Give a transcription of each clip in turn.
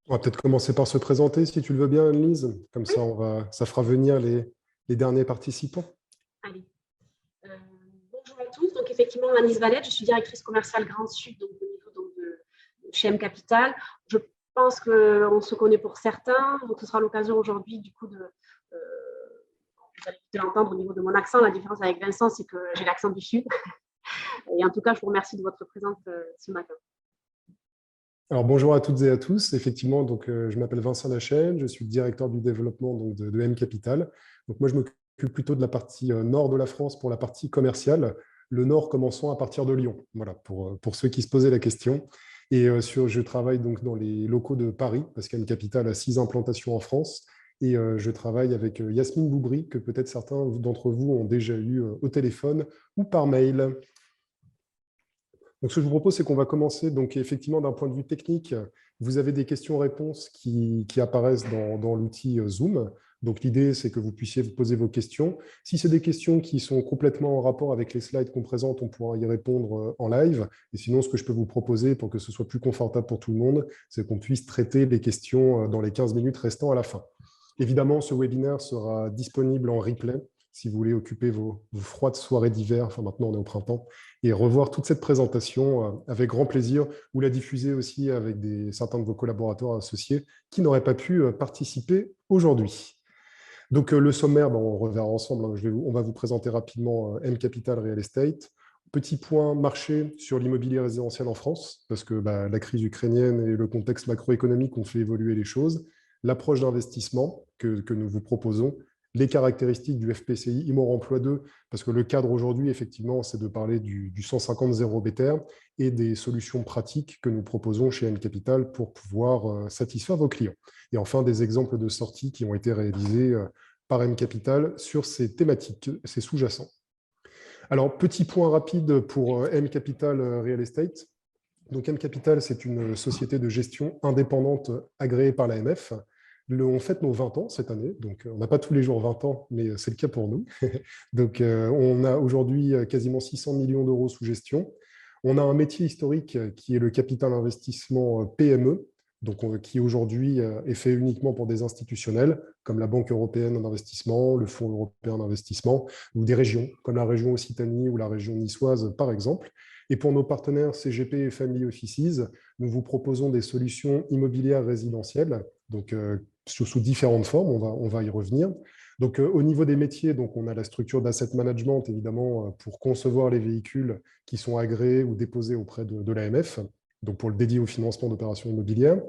On va peut-être commencer par se présenter, si tu le veux bien, Anne-Lise. Comme Oui, ça, ça fera venir les derniers participants. allez. Euh, Bonjour à tous. Donc, effectivement, Anis Valette, je suis directrice commerciale Grand Sud donc, au niveau de chez M Capital. Je pense qu'on se connaît pour certains. Donc, ce sera l'occasion aujourd'hui, du coup, vous allez peut-être l'entendre au niveau de mon accent. La différence avec Vincent, c'est que j'ai l'accent du Sud. Et en tout cas, je vous remercie de votre présence ce matin. Alors, bonjour à toutes et à tous. Effectivement, je m'appelle Vincent Lachaine, je suis directeur du développement de M Capital. Donc, moi, je m'occupe plutôt de la partie nord de la France pour la partie commerciale, le nord commençant à partir de Lyon. Voilà, pour ceux qui se posaient la question. Je travaille donc dans les locaux de Paris, parce qu'M Capital a 6 implantations en France. Je travaille avec Yasmine Boubry, que peut-être certains d'entre vous ont déjà eu au téléphone ou par mail. Donc, ce que je vous propose, c'est qu'on va commencer. Donc, effectivement, d'un point de vue technique, vous avez des questions-réponses qui apparaissent dans l'outil Zoom. Donc, l'idée, c'est que vous puissiez vous poser vos questions. Si c'est des questions qui sont complètement en rapport avec les slides qu'on présente, on pourra y répondre en live. Et sinon, ce que je peux vous proposer pour que ce soit plus confortable pour tout le monde, c'est qu'on puisse traiter les questions dans les 15 minutes restant à la fin. Évidemment, ce webinaire sera disponible en replay si vous voulez occuper vos froides soirées d'hiver, enfin maintenant on est au printemps, et revoir toute cette présentation avec grand plaisir, ou la diffuser aussi avec certains de vos collaborateurs associés qui n'auraient pas pu participer aujourd'hui. Donc le sommaire, on reverra ensemble, hein. On va vous présenter rapidement M Capital Real Estate. Petit point marché sur l'immobilier résidentiel en France, parce que la crise ukrainienne et le contexte macroéconomique ont fait évoluer les choses. L'approche d'investissement que nous vous proposons, les caractéristiques du FPCI Imo Emploi 2, parce que le cadre aujourd'hui, effectivement, c'est de parler du 150 0 BTR et des solutions pratiques que nous proposons chez M Capital pour pouvoir satisfaire vos clients. Et enfin, des exemples de sorties qui ont été réalisés par M Capital sur ces thématiques, ces sous-jacents. Alors, petit point rapide pour M Capital Real Estate. Donc, M Capital, c'est une société de gestion indépendante agréée par l'AMF. On fête nos 20 ans cette année, donc on n'a pas tous les jours 20 ans, mais c'est le cas pour nous. Donc, on a aujourd'hui quasiment 600 millions d'euros sous gestion. On a un métier historique qui est le capital investissement PME, donc qui aujourd'hui est fait uniquement pour des institutionnels, comme la Banque européenne d'investissement, le Fonds européen d'investissement, ou des régions, comme la région Occitanie ou la région niçoise, par exemple. Et pour nos partenaires CGP et Family Offices, nous vous proposons des solutions immobilières résidentielles, donc sous différentes formes, on va y revenir. Donc, au niveau des métiers, donc, on a la structure d'asset management, évidemment, pour concevoir les véhicules qui sont agréés ou déposés auprès de l'AMF, donc pour le dédier au financement d'opérations immobilières.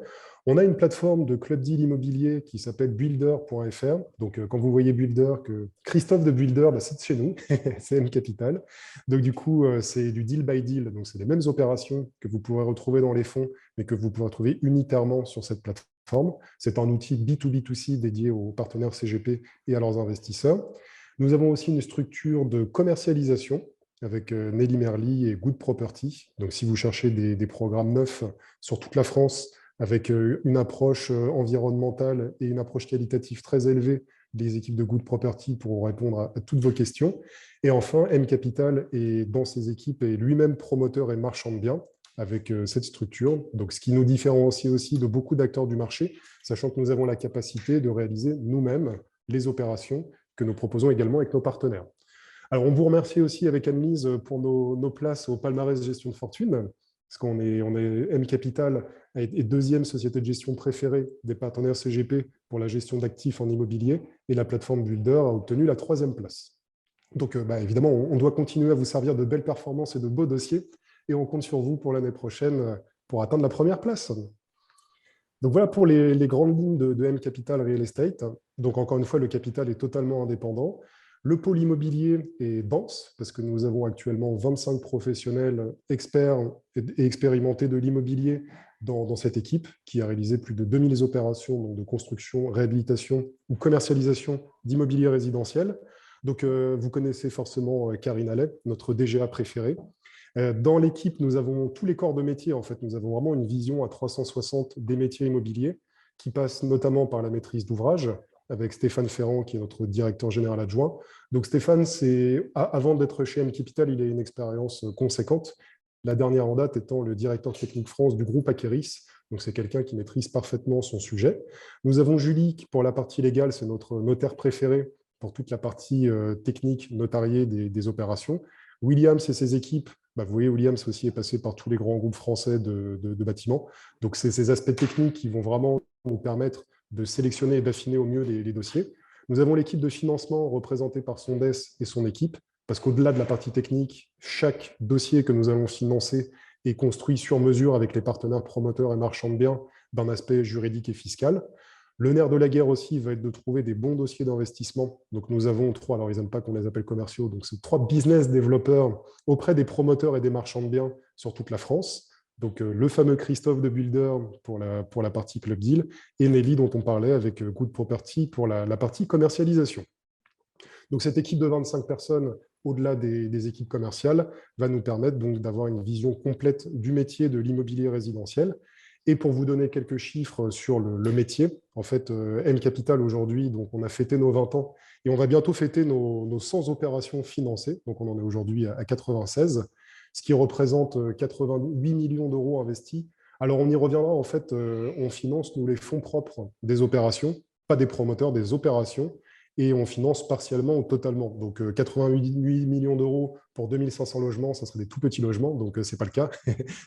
On a une plateforme de club deal immobilier qui s'appelle builder.fr. Donc, quand vous voyez Builder, que Christophe de Builder, c'est de chez nous, c'est M Capital. Donc, du coup, c'est du deal by deal. Donc, c'est les mêmes opérations que vous pourrez retrouver dans les fonds, mais que vous pourrez trouver unitairement sur cette plateforme. C'est un outil B2B2C dédié aux partenaires CGP et à leurs investisseurs. Nous avons aussi une structure de commercialisation avec Nelly Merly et Good Property. Donc, si vous cherchez des programmes neufs sur toute la France, avec une approche environnementale et une approche qualitative très élevée, les équipes de Good Property pourront répondre à toutes vos questions. Et enfin, M Capital est dans ses équipes est lui-même promoteur et marchand de biens avec cette structure. Donc, ce qui nous différencie aussi de beaucoup d'acteurs du marché, sachant que nous avons la capacité de réaliser nous-mêmes les opérations que nous proposons également avec nos partenaires. Alors, on vous remercie aussi avec Anne-Lise pour nos places au palmarès de gestion de fortune, parce qu'on est M Capital est deuxième société de gestion préférée des partenaires CGP pour la gestion d'actifs en immobilier, et la plateforme Builder a obtenu la 3e place. Donc, évidemment, on doit continuer à vous servir de belles performances et de beaux dossiers, et on compte sur vous pour l'année prochaine pour atteindre la 1re place. Donc voilà pour les grandes lignes de M Capital Real Estate. Donc encore une fois, le capital est totalement indépendant. Le pôle immobilier est dense parce que nous avons actuellement 25 professionnels experts et expérimentés de l'immobilier dans cette équipe qui a réalisé plus de 2000 opérations donc de construction, réhabilitation ou commercialisation d'immobilier résidentiel. Donc vous connaissez forcément Karine Allais, notre DGA préférée. Dans l'équipe, nous avons tous les corps de métier. En fait, nous avons vraiment une vision à 360 des métiers immobiliers qui passe notamment par la maîtrise d'ouvrage avec Stéphane Ferrand, qui est notre directeur général adjoint. Donc Stéphane, avant d'être chez M Capital, il a une expérience conséquente. La dernière en date étant le directeur technique France du groupe Akeris, Donc, c'est quelqu'un qui maîtrise parfaitement son sujet. Nous avons Julie, qui, pour la partie légale, c'est notre notaire préféré pour toute la partie technique, notariée des opérations. Williams et ses équipes, vous voyez, Williams aussi est passé par tous les grands groupes français de bâtiments. Donc, c'est ces aspects techniques qui vont vraiment nous permettre de sélectionner et d'affiner au mieux les dossiers. Nous avons l'équipe de financement représentée par Sondes et son équipe, parce qu'au-delà de la partie technique, chaque dossier que nous allons financer est construit sur mesure avec les partenaires promoteurs et marchands de biens d'un aspect juridique et fiscal. Le nerf de la guerre aussi va être de trouver des bons dossiers d'investissement. Donc nous avons trois, alors ils n'aiment pas qu'on les appelle commerciaux, donc c'est trois business développeurs auprès des promoteurs et des marchands de biens sur toute la France. Donc le fameux Christophe de Builder pour la partie Club Deal et Nelly dont on parlait avec Good Property pour la partie commercialisation. Donc cette équipe de 25 personnes, au-delà des équipes commerciales, va nous permettre donc d'avoir une vision complète du métier de l'immobilier résidentiel. Et pour vous donner quelques chiffres sur le métier, en fait, M Capital aujourd'hui, donc on a fêté nos 20 ans et on va bientôt fêter nos 100 opérations financées. Donc on en est aujourd'hui à 96, ce qui représente 88 millions d'euros investis. Alors on y reviendra, en fait, on finance, nous, les fonds propres des opérations, pas des promoteurs, des opérations, et on finance partiellement ou totalement. Donc 88 millions d'euros pour 2500 logements, ça serait des tout petits logements, donc ce n'est pas le cas.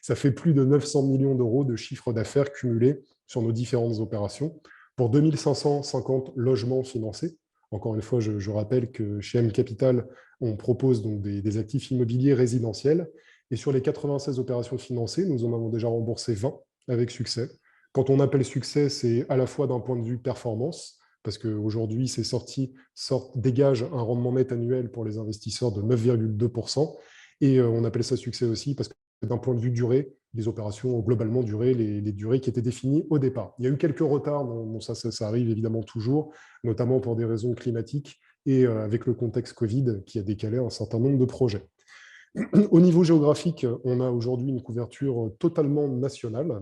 Ça fait plus de 900 millions d'euros de chiffre d'affaires cumulé sur nos différentes opérations pour 2550 logements financés. Encore une fois, je rappelle que chez M Capital, on propose donc des actifs immobiliers résidentiels. Et sur les 96 opérations financées, nous en avons déjà remboursé 20 avec succès. Quand on appelle succès, c'est à la fois d'un point de vue performance, parce qu'aujourd'hui, ces sorties dégagent un rendement net annuel pour les investisseurs de 9,2%. Et on appelle ça succès aussi parce que d'un point de vue durée, les opérations ont globalement duré les durées qui étaient définies au départ. Il y a eu quelques retards, bon, ça arrive évidemment toujours, notamment pour des raisons climatiques et avec le contexte Covid qui a décalé un certain nombre de projets. Au niveau géographique, on a aujourd'hui une couverture totalement nationale.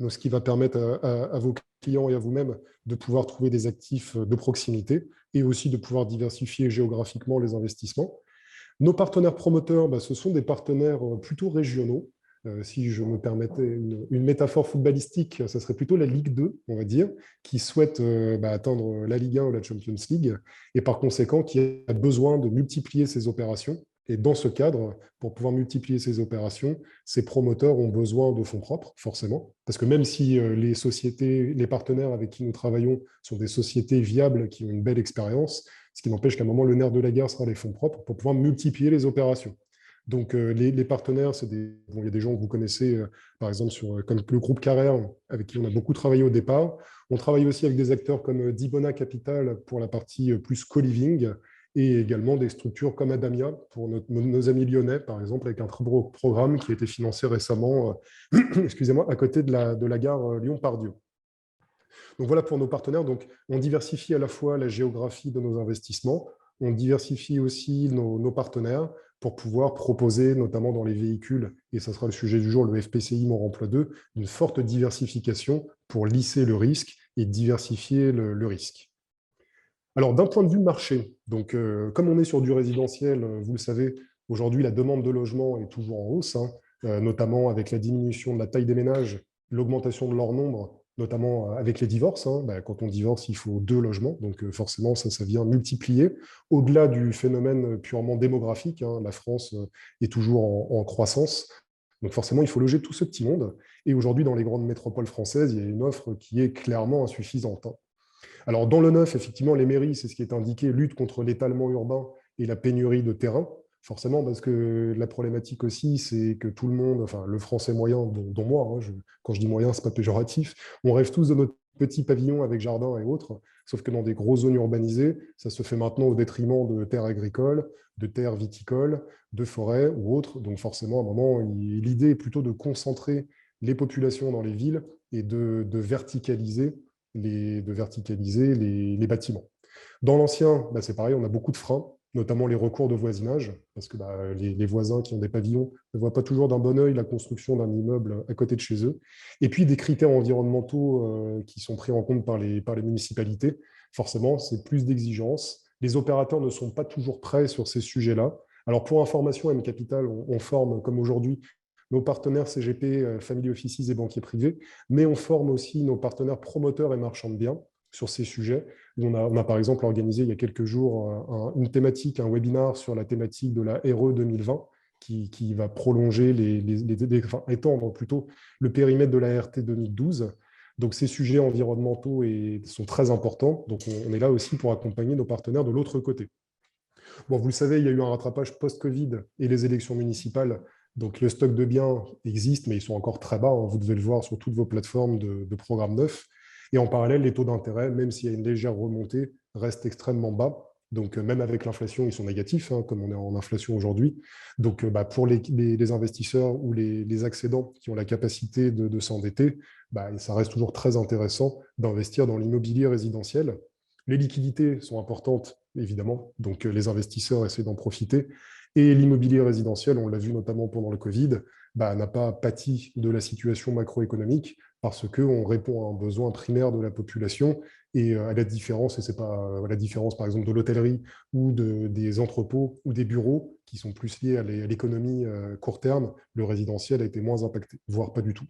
Donc, ce qui va permettre à vos clients et à vous-même de pouvoir trouver des actifs de proximité et aussi de pouvoir diversifier géographiquement les investissements. Nos partenaires promoteurs, ce sont des partenaires plutôt régionaux. Si je me permettais une métaphore footballistique, ça serait plutôt la Ligue 2, on va dire, qui souhaite atteindre la Ligue 1 ou la Champions League, et par conséquent qui a besoin de multiplier ses opérations. Et dans ce cadre, pour pouvoir multiplier ces opérations, ces promoteurs ont besoin de fonds propres, forcément. Parce que même si les sociétés, les partenaires avec qui nous travaillons sont des sociétés viables qui ont une belle expérience, ce qui n'empêche qu'à un moment, le nerf de la guerre sera les fonds propres pour pouvoir multiplier les opérations. Donc, les partenaires, il y a des gens que vous connaissez, par exemple, comme le groupe Carrère, avec qui on a beaucoup travaillé au départ. On travaille aussi avec des acteurs comme Dibona Capital pour la partie plus co-living, et également des structures comme Adamia pour nos amis lyonnais, par exemple, avec un très beau programme qui a été financé récemment excusez-moi, à côté de la gare Lyon-Pardieu. Donc voilà pour nos partenaires. Donc, on diversifie à la fois la géographie de nos investissements, on diversifie aussi nos partenaires pour pouvoir proposer, notamment dans les véhicules, et ça sera le sujet du jour, le FPCI Mon Remploi 2, une forte diversification pour lisser le risque et diversifier le risque. Alors, d'un point de vue marché, donc, comme on est sur du résidentiel, vous le savez, aujourd'hui, la demande de logement est toujours en hausse, notamment avec la diminution de la taille des ménages, l'augmentation de leur nombre, notamment avec les divorces. Quand on divorce, il faut 2 logements, donc forcément, ça vient multiplier. Au-delà du phénomène purement démographique, la France est toujours en croissance, donc forcément, il faut loger tout ce petit monde. Et aujourd'hui, dans les grandes métropoles françaises, il y a une offre qui est clairement insuffisante. Alors, dans le neuf, effectivement, les mairies, c'est ce qui est indiqué, lutte contre l'étalement urbain et la pénurie de terrain. Forcément, parce que la problématique aussi, c'est que tout le monde, enfin le français moyen, dont moi, quand je dis moyen, ce n'est pas péjoratif, on rêve tous de notre petit pavillon avec jardin et autres, sauf que dans des grosses zones urbanisées, ça se fait maintenant au détriment de terres agricoles, de terres viticoles, de forêts ou autres. Donc forcément, à un moment, l'idée est plutôt de concentrer les populations dans les villes et de verticaliser les bâtiments. Dans l'ancien, c'est pareil, on a beaucoup de freins, notamment les recours de voisinage, parce que les voisins qui ont des pavillons ne voient pas toujours d'un bon œil la construction d'un immeuble à côté de chez eux. Et puis des critères environnementaux qui sont pris en compte par les municipalités. Forcément, c'est plus d'exigences. Les opérateurs ne sont pas toujours prêts sur ces sujets-là. Alors pour information, M Capital, on forme, comme aujourd'hui, nos partenaires CGP, Family Offices et banquiers privés, mais on forme aussi nos partenaires promoteurs et marchands de biens sur ces sujets. On a par exemple organisé il y a quelques jours une thématique, un webinar sur la thématique de la RE 2020 qui va prolonger, enfin, étendre plutôt le périmètre de la RT 2012. Donc ces sujets environnementaux sont très importants. Donc on est là aussi pour accompagner nos partenaires de l'autre côté. Bon, vous le savez, il y a eu un rattrapage post-Covid et les élections municipales. Donc le stock de biens existe, mais ils sont encore très bas. Vous devez le voir sur toutes vos plateformes de programmes neufs. Et en parallèle, les taux d'intérêt, même s'il y a une légère remontée, restent extrêmement bas. Donc, même avec l'inflation, ils sont négatifs, comme on est en inflation aujourd'hui. Donc, pour les investisseurs ou les accédants qui ont la capacité de s'endetter, ça reste toujours très intéressant d'investir dans l'immobilier résidentiel. Les liquidités sont importantes, évidemment, donc les investisseurs essaient d'en profiter. Et l'immobilier résidentiel, on l'a vu notamment pendant le Covid, n'a pas pâti de la situation macroéconomique parce qu'on répond à un besoin primaire de la population et à la différence, et c'est pas la différence par exemple de l'hôtellerie ou des entrepôts ou des bureaux qui sont plus liés à l'économie court terme, le résidentiel a été moins impacté, voire pas du tout.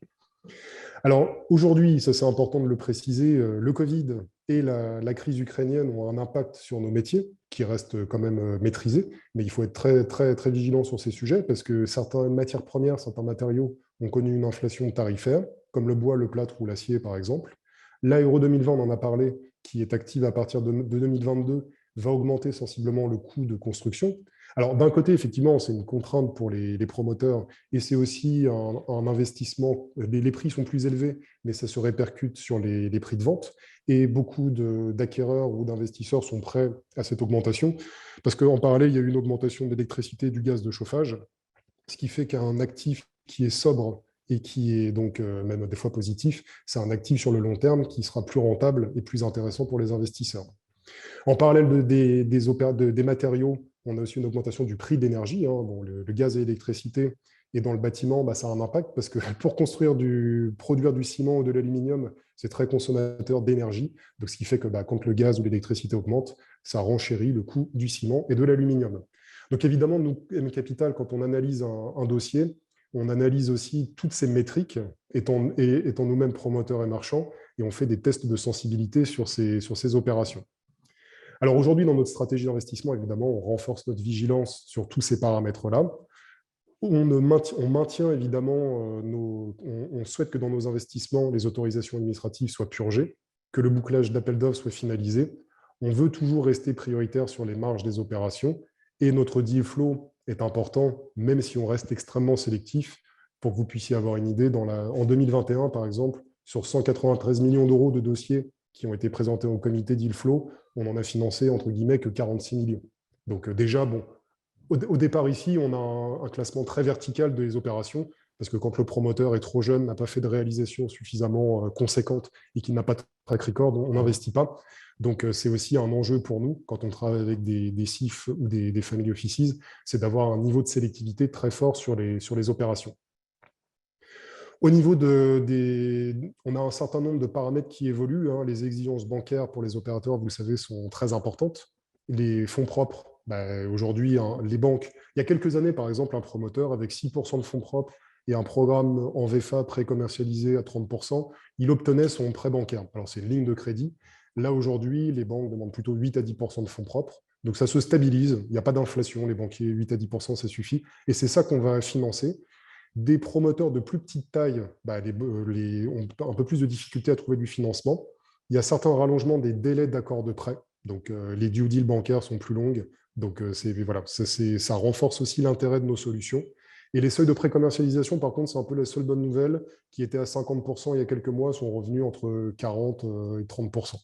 Alors aujourd'hui, ça c'est important de le préciser, le Covid et la crise ukrainienne ont un impact sur nos métiers qui restent quand même maîtrisés, mais il faut être très, très, très vigilant sur ces sujets parce que certaines matières premières, certains matériaux ont connu une inflation tarifaire, comme le bois, le plâtre ou l'acier par exemple. La Euro 2020, on en a parlé, qui est active à partir de 2022, va augmenter sensiblement le coût de construction. Alors d'un côté, effectivement, c'est une contrainte pour les promoteurs et c'est aussi un investissement. Les prix sont plus élevés, mais ça se répercute sur les prix de vente. Et beaucoup d'acquéreurs ou d'investisseurs sont prêts à cette augmentation. Parce qu'en parallèle, il y a eu une augmentation de l'électricité et du gaz de chauffage, ce qui fait qu'un actif qui est sobre et qui est donc même des fois positif, c'est un actif sur le long terme qui sera plus rentable et plus intéressant pour les investisseurs. En parallèle des matériaux, on a aussi une augmentation du prix d'énergie. Bon, le gaz et l'électricité, et dans le bâtiment, ça a un impact parce que pour produire du ciment ou de l'aluminium, c'est très consommateur d'énergie. Donc, ce qui fait que quand le gaz ou l'électricité augmente, ça renchérit le coût du ciment et de l'aluminium. Donc, évidemment, nous, M Capital, quand on analyse un dossier, on analyse aussi toutes ces métriques, étant nous-mêmes promoteurs et marchands, et on fait des tests de sensibilité sur ces opérations. Alors aujourd'hui, dans notre stratégie d'investissement, évidemment, on renforce notre vigilance sur tous ces paramètres-là. On maintient évidemment, on souhaite que dans nos investissements, les autorisations administratives soient purgées, que le bouclage d'appel d'offres soit finalisé. On veut toujours rester prioritaire sur les marges des opérations et notre deal flow est important, même si on reste extrêmement sélectif. Pour que vous puissiez avoir une idée, en 2021, par exemple, sur 193 millions d'euros de dossiers qui ont été présentés au comité deal flow, on en a financé, entre guillemets, que 46 millions. Donc déjà, bon, au départ ici, on a un classement très vertical des opérations, parce que quand le promoteur est trop jeune, n'a pas fait de réalisation suffisamment conséquente et qu'il n'a pas de track record, on n'investit pas. Donc c'est aussi un enjeu pour nous, quand on travaille avec des CIF ou des family offices, c'est d'avoir un niveau de sélectivité très fort sur les opérations. Au niveau on a un certain nombre de paramètres qui évoluent. Les exigences bancaires pour les opérateurs, vous le savez, sont très importantes. Les fonds propres, aujourd'hui, les banques, il y a quelques années, par exemple, un promoteur avec 6% de fonds propres et un programme en VFA pré-commercialisé à 30%, il obtenait son prêt bancaire. Alors, c'est une ligne de crédit. Là, aujourd'hui, les banques demandent plutôt 8 à 10% de fonds propres. Donc, ça se stabilise. Il n'y a pas d'inflation. Les banquiers, 8 à 10%, ça suffit. Et c'est ça qu'on va financer. Des promoteurs de plus petite taille ont un peu plus de difficultés à trouver du financement. Il y a certains rallongements des délais d'accord de prêt. Donc, les due deals bancaires sont plus longues. Donc, ça renforce aussi l'intérêt de nos solutions. Et les seuils de pré-commercialisation, par contre, c'est un peu la seule bonne nouvelle, qui était à 50% il y a quelques mois, sont revenus entre 40 et 30%.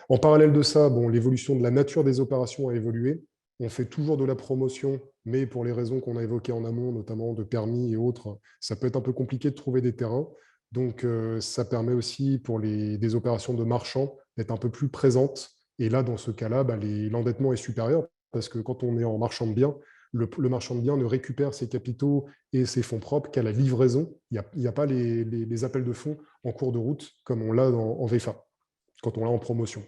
En parallèle de ça, l'évolution de la nature des opérations a évolué. On fait toujours de la promotion, mais pour les raisons qu'on a évoquées en amont, notamment de permis et autres, ça peut être un peu compliqué de trouver des terrains. Donc, ça permet aussi pour des opérations de marchands d'être un peu plus présentes. Et là, dans ce cas-là, l'endettement est supérieur parce que quand on est en marchand de biens, le marchand de biens ne récupère ses capitaux et ses fonds propres qu'à la livraison. Il n'y a pas les appels de fonds en cours de route comme on l'a en VFA, quand on l'a en promotion.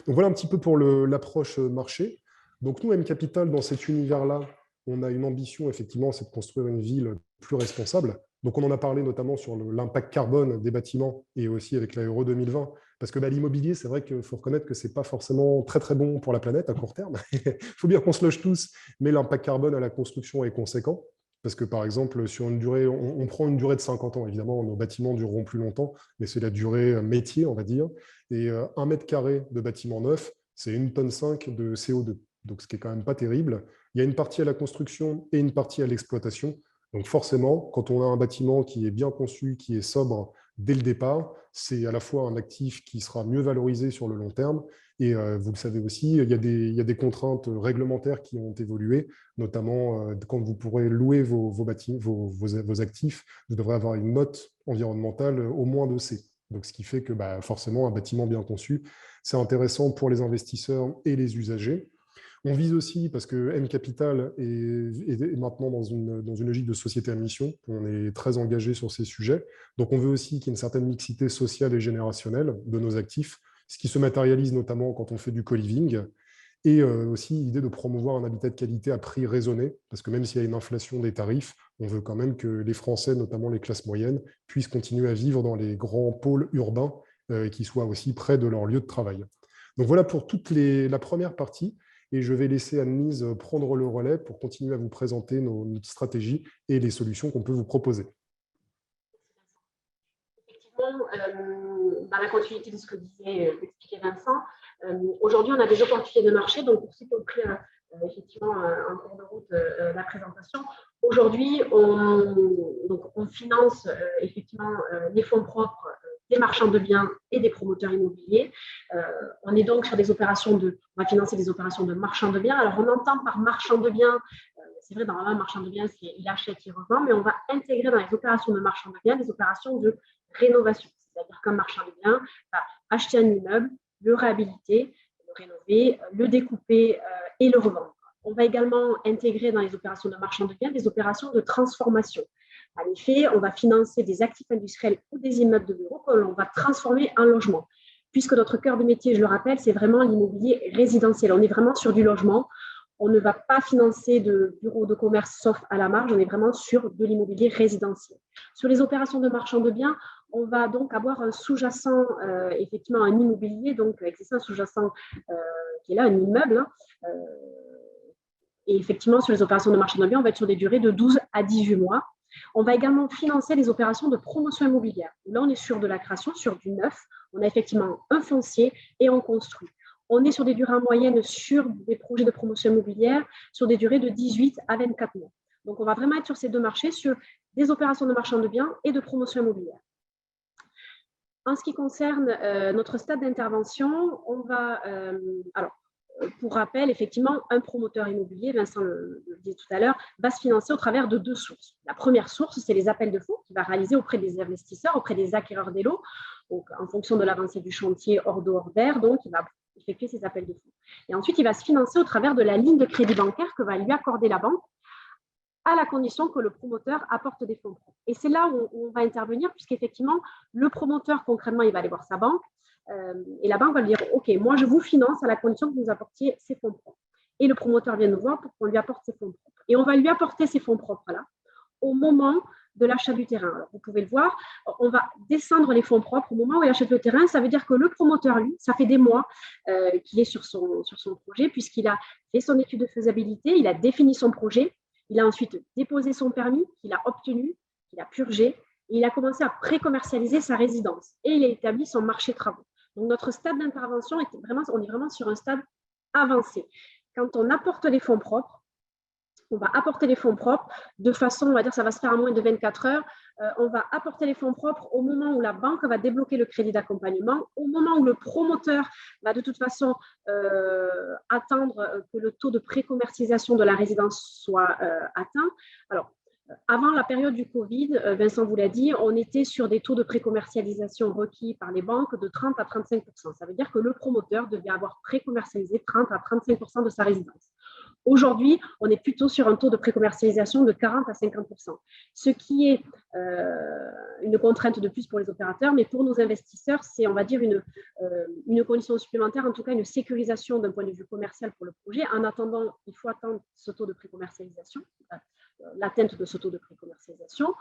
Donc voilà un petit peu pour l'approche marché. Donc nous, M Capital, dans cet univers-là, on a une ambition, effectivement, c'est de construire une ville plus responsable. Donc, on en a parlé notamment sur l'impact carbone des bâtiments et aussi avec la Euro 2020. Parce que l'immobilier, c'est vrai qu'il faut reconnaître que ce n'est pas forcément très, très bon pour la planète à court terme. Il faut bien qu'on se loge tous, mais l'impact carbone à la construction est conséquent. Parce que, par exemple, sur une durée, on prend une durée de 50 ans. Évidemment, nos bâtiments dureront plus longtemps, mais c'est la durée métier, on va dire. Et 1 mètre carré de bâtiment neuf, c'est 1,5 tonne de CO2. Donc, ce qui est quand même pas terrible. Il y a une partie à la construction et une partie à l'exploitation. Donc forcément, quand on a un bâtiment qui est bien conçu, qui est sobre dès le départ, c'est à la fois un actif qui sera mieux valorisé sur le long terme. Et vous le savez aussi, il y a des contraintes réglementaires qui ont évolué, notamment quand vous pourrez louer vos actifs, vous devrez avoir une note environnementale au moins de C. Donc, ce qui fait que forcément, un bâtiment bien conçu, c'est intéressant pour les investisseurs et les usagers. On vise aussi, parce que M Capital est maintenant dans une logique de société à mission, on est très engagé sur ces sujets. Donc on veut aussi qu'il y ait une certaine mixité sociale et générationnelle de nos actifs, ce qui se matérialise notamment quand on fait du co-living, et aussi l'idée de promouvoir un habitat de qualité à prix raisonné, parce que même s'il y a une inflation des tarifs, on veut quand même que les Français, notamment les classes moyennes, puissent continuer à vivre dans les grands pôles urbains et qui soient aussi près de leur lieu de travail. Donc voilà pour la première partie. Et je vais laisser Anne-Lise prendre le relais pour continuer à vous présenter notre stratégie et les solutions qu'on peut vous proposer. Effectivement, dans la continuité de ce que expliquait Vincent, aujourd'hui, on a des opportunités de marché. Donc, pour ceux qui ont pris effectivement en cours de route la présentation, aujourd'hui, on finance effectivement les fonds propres des marchands de biens et des promoteurs immobiliers. On est donc sur des opérations on va financer des opérations de marchands de biens. Alors, on entend par marchand de biens, c'est vrai, normalement, marchand de biens, c'est il achète, il revend, mais on va intégrer dans les opérations de marchand de biens des opérations de rénovation. C'est-à-dire qu'un marchand de biens va acheter un immeuble, le réhabiliter, le rénover, le découper et le revendre. On va également intégrer dans les opérations de marchand de biens des opérations de transformation. En effet, on va financer des actifs industriels ou des immeubles de bureaux que l'on va transformer en logement. Puisque notre cœur de métier, je le rappelle, c'est vraiment l'immobilier résidentiel. On est vraiment sur du logement. On ne va pas financer de bureaux de commerce sauf à la marge. On est vraiment sur de l'immobilier résidentiel. Sur les opérations de marchand de biens, on va donc avoir un sous-jacent, effectivement, un immobilier, donc existant un sous-jacent qui est là, un immeuble. Et effectivement, sur les opérations de marchand de biens, on va être sur des durées de 12 à 18 mois. On va également financer les opérations de promotion immobilière. Là, on est sur de la création, sur du neuf. On a effectivement un foncier et on construit. On est sur des durées en moyenne sur des projets de promotion immobilière, sur des durées de 18 à 24 mois. Donc, on va vraiment être sur ces deux marchés, sur des opérations de marchand de biens et de promotion immobilière. En ce qui concerne notre stade d'intervention, on va… alors, pour rappel, effectivement, un promoteur immobilier, Vincent le disait tout à l'heure, va se financer au travers de deux sources. La première source, c'est les appels de fonds qu'il va réaliser auprès des investisseurs, auprès des acquéreurs des lots, donc en fonction de l'avancée du chantier hors d'eau, hors d'air, donc il va effectuer ces appels de fonds. Et ensuite, il va se financer au travers de la ligne de crédit bancaire que va lui accorder la banque, à la condition que le promoteur apporte des fonds propres. Et c'est là où on va intervenir, puisqu'effectivement, le promoteur, concrètement, il va aller voir sa banque, et la banque va lui dire « Ok, moi, je vous finance à la condition que vous nous apportiez ces fonds propres. » Et le promoteur vient nous voir pour qu'on lui apporte ces fonds propres. Et on va lui apporter ces fonds propres-là au moment de l'achat du terrain. Alors, vous pouvez le voir, on va descendre les fonds propres au moment où il achète le terrain. Ça veut dire que le promoteur, lui, ça fait des mois qu'il est sur son projet, puisqu'il a fait son étude de faisabilité, il a défini son projet, il a ensuite déposé son permis, qu'il a obtenu, qu'il a purgé, et il a commencé à pré-commercialiser sa résidence. Et il a établi son marché travaux. Donc, notre stade d'intervention, on est vraiment sur un stade avancé. Quand on apporte les fonds propres, on va apporter les fonds propres de façon, on va dire, ça va se faire en moins de 24 heures. On va apporter les fonds propres au moment où la banque va débloquer le crédit d'accompagnement, au moment où le promoteur va de toute façon attendre que le taux de pré-commercialisation de la résidence soit atteint. Alors, avant la période du Covid, Vincent vous l'a dit, on était sur des taux de pré-commercialisation requis par les banques de 30 à 35 %. Ça veut dire que le promoteur devait avoir pré-commercialisé 30 à 35 % de sa résidence. Aujourd'hui, on est plutôt sur un taux de précommercialisation de 40 à 50%, ce qui est une contrainte de plus pour les opérateurs, mais pour nos investisseurs, c'est, on va dire, une condition supplémentaire, en tout cas une sécurisation d'un point de vue commercial pour le projet. En attendant, il faut attendre ce taux de précommercialisation, l'atteinte de ce taux de précommercialisation,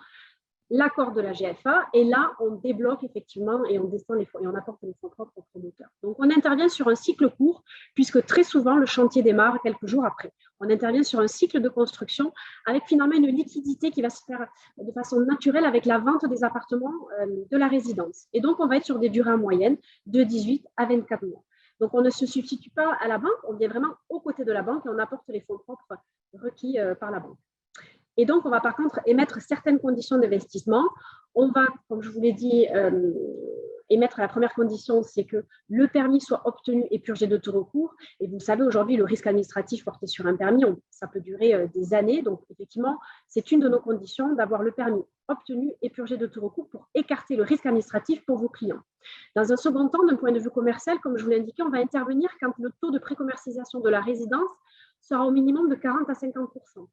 l'accord de la GFA, et là, on débloque effectivement et on descend les fonds et on apporte les fonds propres aux promoteurs. Donc, on intervient sur un cycle court, puisque très souvent, le chantier démarre quelques jours après. On intervient sur un cycle de construction avec finalement une liquidité qui va se faire de façon naturelle avec la vente des appartements de la résidence. Et donc, on va être sur des durées en moyenne de 18 à 24 mois. Donc, on ne se substitue pas à la banque, on vient vraiment aux côtés de la banque et on apporte les fonds propres requis par la banque. Et donc, on va par contre émettre certaines conditions d'investissement. On va, comme je vous l'ai dit, émettre la première condition, c'est que le permis soit obtenu et purgé de tout recours. Et vous savez, aujourd'hui, le risque administratif porté sur un permis, ça peut durer des années. Donc, effectivement, c'est une de nos conditions d'avoir le permis obtenu et purgé de tout recours pour écarter le risque administratif pour vos clients. Dans un second temps, d'un point de vue commercial, comme je vous l'ai indiqué, on va intervenir quand le taux de précommercialisation de la résidence sera au minimum de 40 à 50%.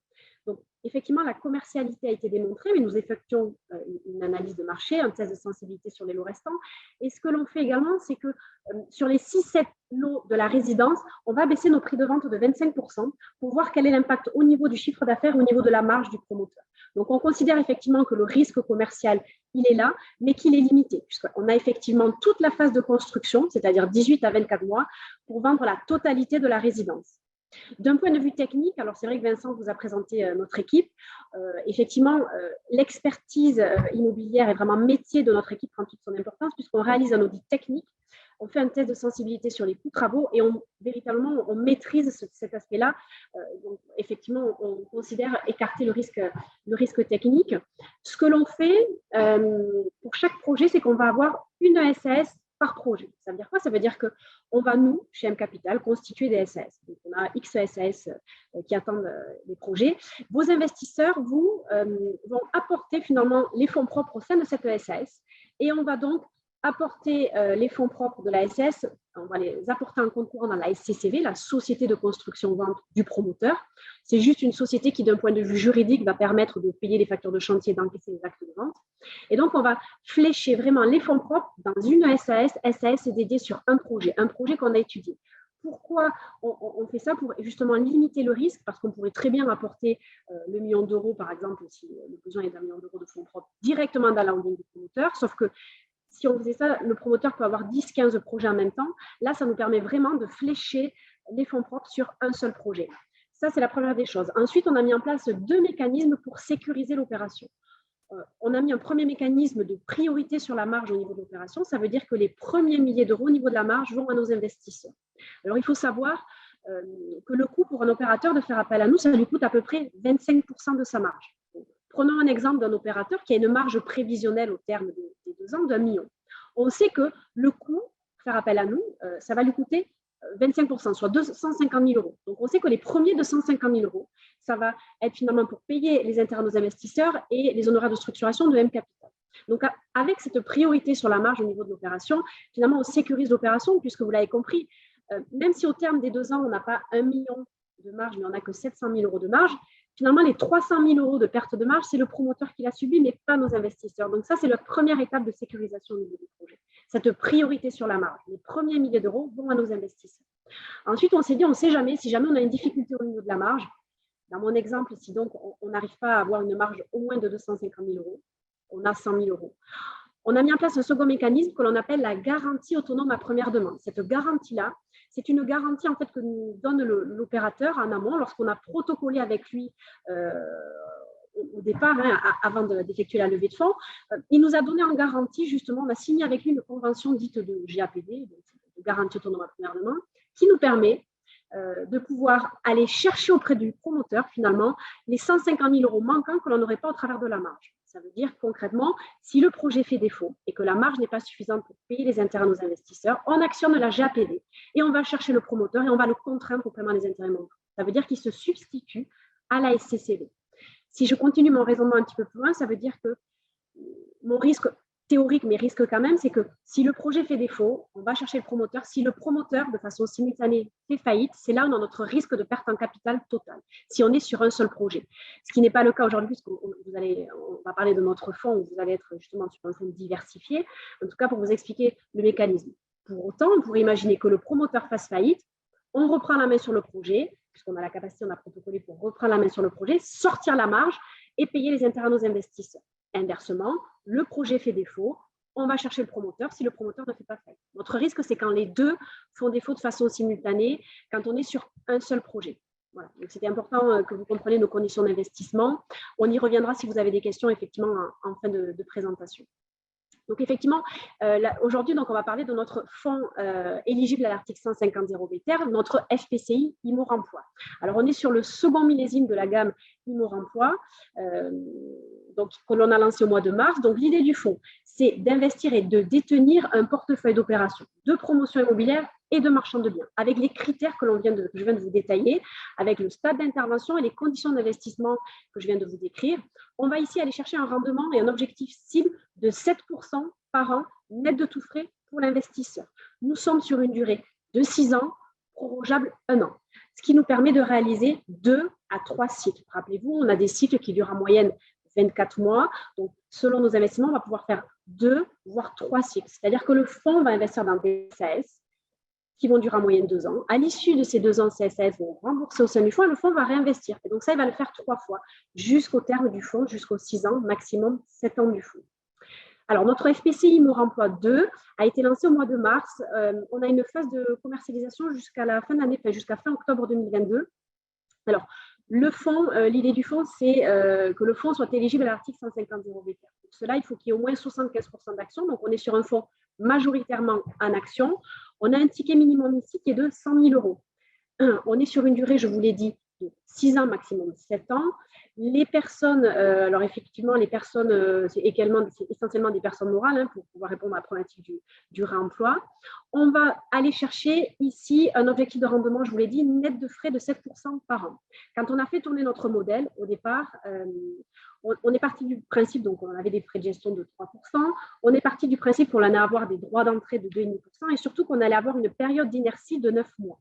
Donc, effectivement, la commercialité a été démontrée, mais nous effectuons une analyse de marché, un test de sensibilité sur les lots restants. Et ce que l'on fait également, c'est que sur les 6-7 lots de la résidence, on va baisser nos prix de vente de 25% pour voir quel est l'impact au niveau du chiffre d'affaires, au niveau de la marge du promoteur. Donc, on considère effectivement que le risque commercial, il est là, mais qu'il est limité, puisqu'on a effectivement toute la phase de construction, c'est-à-dire 18 à 24 mois, pour vendre la totalité de la résidence. D'un point de vue technique, alors c'est vrai que Vincent vous a présenté notre équipe. Effectivement, l'expertise immobilière est vraiment métier de notre équipe, prend toute son importance, puisqu'on réalise un audit technique, on fait un test de sensibilité sur les coûts de travaux et véritablement, on maîtrise cet aspect-là. Donc, effectivement, on considère écarter le risque technique. Ce que l'on fait pour chaque projet, c'est qu'on va avoir une SAS par projet. Ça veut dire quoi? Ça veut dire qu'on va, nous, chez M Capital, constituer des SAS. Donc, on a X SAS qui attendent les projets. Vos investisseurs, vous, vont apporter finalement les fonds propres au sein de cette SAS et on va donc apporter les fonds propres de la SS, on va les apporter en compte courant dans la SCCV, la société de construction-vente du promoteur. C'est juste une société qui, d'un point de vue juridique, va permettre de payer les factures de chantier, d'encaisser les actes de vente. Et donc, on va flécher vraiment les fonds propres dans une SAS. SAS est dédiée sur un projet qu'on a étudié. Pourquoi on fait ça? Pour justement limiter le risque, parce qu'on pourrait très bien apporter le million d'euros, par exemple, si le besoin est d'un million d'euros de fonds propres, directement dans la holding du promoteur, sauf que si on faisait ça, le promoteur peut avoir 10-15 projets en même temps. Là, ça nous permet vraiment de flécher les fonds propres sur un seul projet. Ça, c'est la première des choses. Ensuite, on a mis en place 2 mécanismes pour sécuriser l'opération. On a mis un premier mécanisme de priorité sur la marge au niveau de l'opération. Ça veut dire que les premiers milliers d'euros au niveau de la marge vont à nos investisseurs. Alors, il faut savoir que le coût pour un opérateur de faire appel à nous, ça lui coûte à peu près 25% de sa marge. Prenons un exemple d'un opérateur qui a une marge prévisionnelle au terme des 2 ans d'1 million. On sait que le coût, faire appel à nous, ça va lui coûter 25%, soit 250 000 euros. Donc, on sait que les premiers 250 000 euros, ça va être finalement pour payer les intérêts de nos investisseurs et les honoraires de structuration de M Capital. Donc, avec cette priorité sur la marge au niveau de l'opération, finalement, on sécurise l'opération, puisque vous l'avez compris, même si au terme des 2 ans, on n'a pas 1 million de marge, mais on n'a que 700 000 euros de marge, finalement, les 300 000 euros de perte de marge, c'est le promoteur qui l'a subi, mais pas nos investisseurs. Donc ça, c'est la première étape de sécurisation au niveau du projet. Cette priorité sur la marge. Les premiers milliers d'euros vont à nos investisseurs. Ensuite, on s'est dit, on ne sait jamais, si jamais on a une difficulté au niveau de la marge, dans mon exemple, si donc on n'arrive pas à avoir une marge au moins de 250 000 euros, on a 100 000 euros. On a mis en place un second mécanisme que l'on appelle la garantie autonome à première demande. Cette garantie-là, c'est une garantie en fait que nous donne l'opérateur en amont lorsqu'on a protocolé avec lui au départ, avant d'effectuer la levée de fonds. Il nous a donné en garantie, justement, on a signé avec lui une convention dite de GAPD, de garantie autonome à première demande, qui nous permet de pouvoir aller chercher auprès du promoteur, finalement, les 150 000 euros manquants que l'on n'aurait pas au travers de la marge. Ça veut dire concrètement, si le projet fait défaut et que la marge n'est pas suffisante pour payer les intérêts à nos investisseurs, on actionne la GAPD et on va chercher le promoteur et on va le contraindre au paiement des intérêts manquants. Ça veut dire qu'il se substitue à la SCCV. Si je continue mon raisonnement un petit peu plus loin, ça veut dire que mon risque théorique, mais risque quand même, c'est que si le projet fait défaut, on va chercher le promoteur. Si le promoteur, de façon simultanée, fait faillite, c'est là où on a notre risque de perte en capital total, si on est sur un seul projet. Ce qui n'est pas le cas aujourd'hui, puisqu'on va parler de notre fonds, où vous allez être justement sur un fonds diversifié. En tout cas, pour vous expliquer le mécanisme. Pour autant, on pourrait imaginer que le promoteur fasse faillite, on reprend la main sur le projet, puisqu'on a la capacité, on a protocolé pour reprendre la main sur le projet, sortir la marge et payer les intérêts à nos investisseurs. Inversement, le projet fait défaut, on va chercher le promoteur si le promoteur ne fait pas faillite. Notre risque, c'est quand les deux font défaut de façon simultanée, quand on est sur un seul projet. Voilà. Donc, c'était important que vous compreniez nos conditions d'investissement. On y reviendra si vous avez des questions, effectivement, en fin de présentation. Donc, effectivement, aujourd'hui, on va parler de notre fonds éligible à l'article 150.0 BTR, notre FPCI IMO Remploi. Alors, on est sur le second millésime de la gamme IMO Remploi, que l'on a lancé au mois de mars. Donc, l'idée du fonds, c'est d'investir et de détenir un portefeuille d'opérations de promotion immobilière et de marchand de biens, avec les critères que je viens de vous détailler, avec le stade d'intervention et les conditions d'investissement que je viens de vous décrire. On va ici aller chercher un rendement et un objectif cible de 7% par an, net de tout frais pour l'investisseur. Nous sommes sur une durée de 6 ans, prorogeable 1 an, ce qui nous permet de réaliser 2 à 3 cycles. Rappelez-vous, on a des cycles qui durent en moyenne 24 mois. Donc, selon nos investissements, on va pouvoir faire 2, voire 3 cycles. C'est-à-dire que le fonds va investir dans des SAS qui vont durer en moyenne 2 ans. À l'issue de ces 2 ans, ces SAS vont rembourser au sein du fonds et le fonds va réinvestir. Et donc, ça, il va le faire 3 fois jusqu'au terme du fonds, jusqu'aux 6 ans, maximum 7 ans du fonds. Alors, notre FPCI IMO Remploi 2 a été lancé au mois de mars. On a une phase de commercialisation jusqu'à la fin d'année, jusqu'à fin octobre 2022. Alors, le fonds, l'idée du fonds, c'est que le fonds soit éligible à l'article 150.0 BTR. Pour cela, il faut qu'il y ait au moins 75% d'actions. Donc, on est sur un fonds majoritairement en actions. On a un ticket minimum ici qui est de 100 000 euros. On est sur une durée, je vous l'ai dit, de 6 ans, maximum 7 ans. Les personnes, alors effectivement, les personnes, c'est essentiellement des personnes morales pour pouvoir répondre à la problématique du réemploi. On va aller chercher ici un objectif de rendement, je vous l'ai dit, net de frais de 7% par an. Quand on a fait tourner notre modèle, au départ, on est parti du principe, donc on avait des frais de gestion de 3%, on est parti du principe qu'on allait avoir des droits d'entrée de 2,5% et surtout qu'on allait avoir une période d'inertie de 9 mois.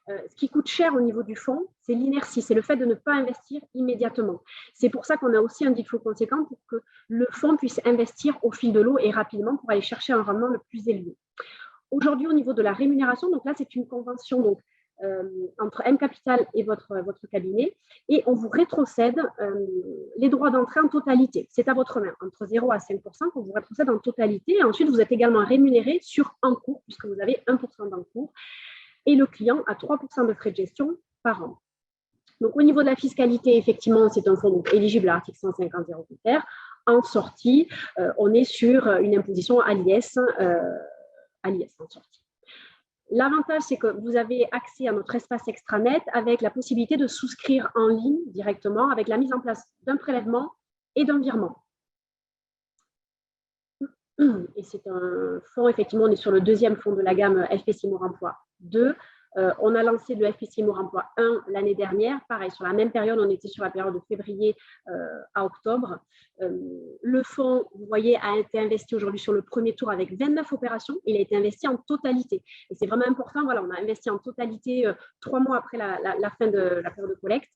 Ce qui coûte cher au niveau du fonds, c'est l'inertie, c'est le fait de ne pas investir immédiatement. C'est pour ça qu'on a aussi un default conséquent pour que le fonds puisse investir au fil de l'eau et rapidement pour aller chercher un rendement le plus élevé. Aujourd'hui, au niveau de la rémunération, donc là, c'est une convention entre M Capital et votre cabinet et on vous rétrocède les droits d'entrée en totalité. C'est à votre main, entre 0 à 5%, on vous rétrocède en totalité. Et ensuite, vous êtes également rémunéré sur encours, puisque vous avez 1% d'encours. Et le client a 3% de frais de gestion par an. Donc, au niveau de la fiscalité, effectivement, c'est un fonds éligible à l'article 150.0 BTR. En sortie, on est sur une imposition à l'IS en sortie. L'avantage, c'est que vous avez accès à notre espace extranet avec la possibilité de souscrire en ligne directement avec la mise en place d'un prélèvement et d'un virement. Et c'est un fonds, effectivement, on est sur le deuxième fonds de la gamme FPCI IMO Remploi 2. On a lancé le FPCI IMO Remploi 1 l'année dernière. Pareil, sur la même période, on était sur la période de février à octobre. Le fonds, vous voyez, a été investi aujourd'hui sur le premier tour avec 29 opérations. Il a été investi en totalité. Et c'est vraiment important. Voilà, on a investi en totalité 3 mois après la fin de la période de collecte.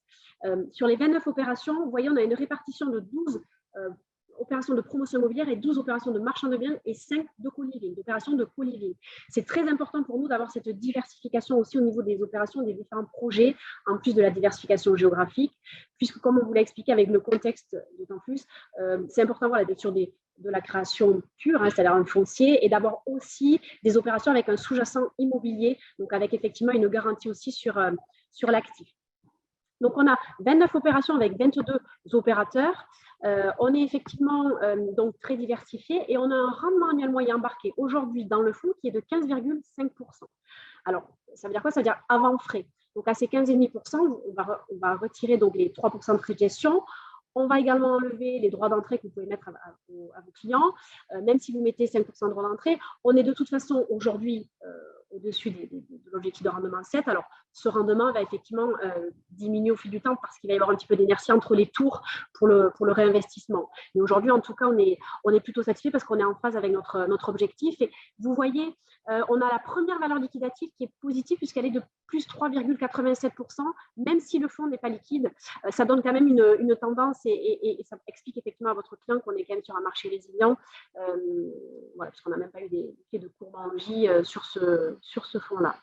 Sur les 29 opérations, vous voyez, on a une répartition de 12 opérations de promotion immobilière et 12 opérations de marchand de biens et 5 de co-living, d'opérations de co-living. C'est très important pour nous d'avoir cette diversification aussi au niveau des opérations, des différents projets, en plus de la diversification géographique, puisque comme on vous l'a expliqué avec le contexte d'autant plus, c'est important d'être sur de la création pure, c'est-à-dire un foncier, et d'avoir aussi des opérations avec un sous-jacent immobilier, donc avec effectivement une garantie aussi sur l'actif. Donc, on a 29 opérations avec 22 opérateurs. On est effectivement donc très diversifié et on a un rendement annuel moyen embarqué aujourd'hui dans le fonds qui est de 15,5%. Alors, ça veut dire quoi? Ça veut dire avant frais. Donc, à ces 15,5%, on va retirer donc les 3% de frais de gestion. On va également enlever les droits d'entrée que vous pouvez mettre à vos clients. Même si vous mettez 5% de droits d'entrée, on est de toute façon aujourd'hui au-dessus de l'objectif de rendement 7. Alors, ce rendement va effectivement diminuer au fil du temps parce qu'il va y avoir un petit peu d'inertie entre les tours pour le réinvestissement. Mais aujourd'hui, en tout cas, on est plutôt satisfait parce qu'on est en phase avec notre objectif. Et vous voyez, on a la première valeur liquidative qui est positive puisqu'elle est de plus 3,87%, même si le fonds n'est pas liquide. Ça donne quand même une tendance et ça explique effectivement à votre client qu'on est quand même sur un marché résilient, voilà, puisqu'on n'a même pas eu des effets de courbe en J sur ce fonds-là.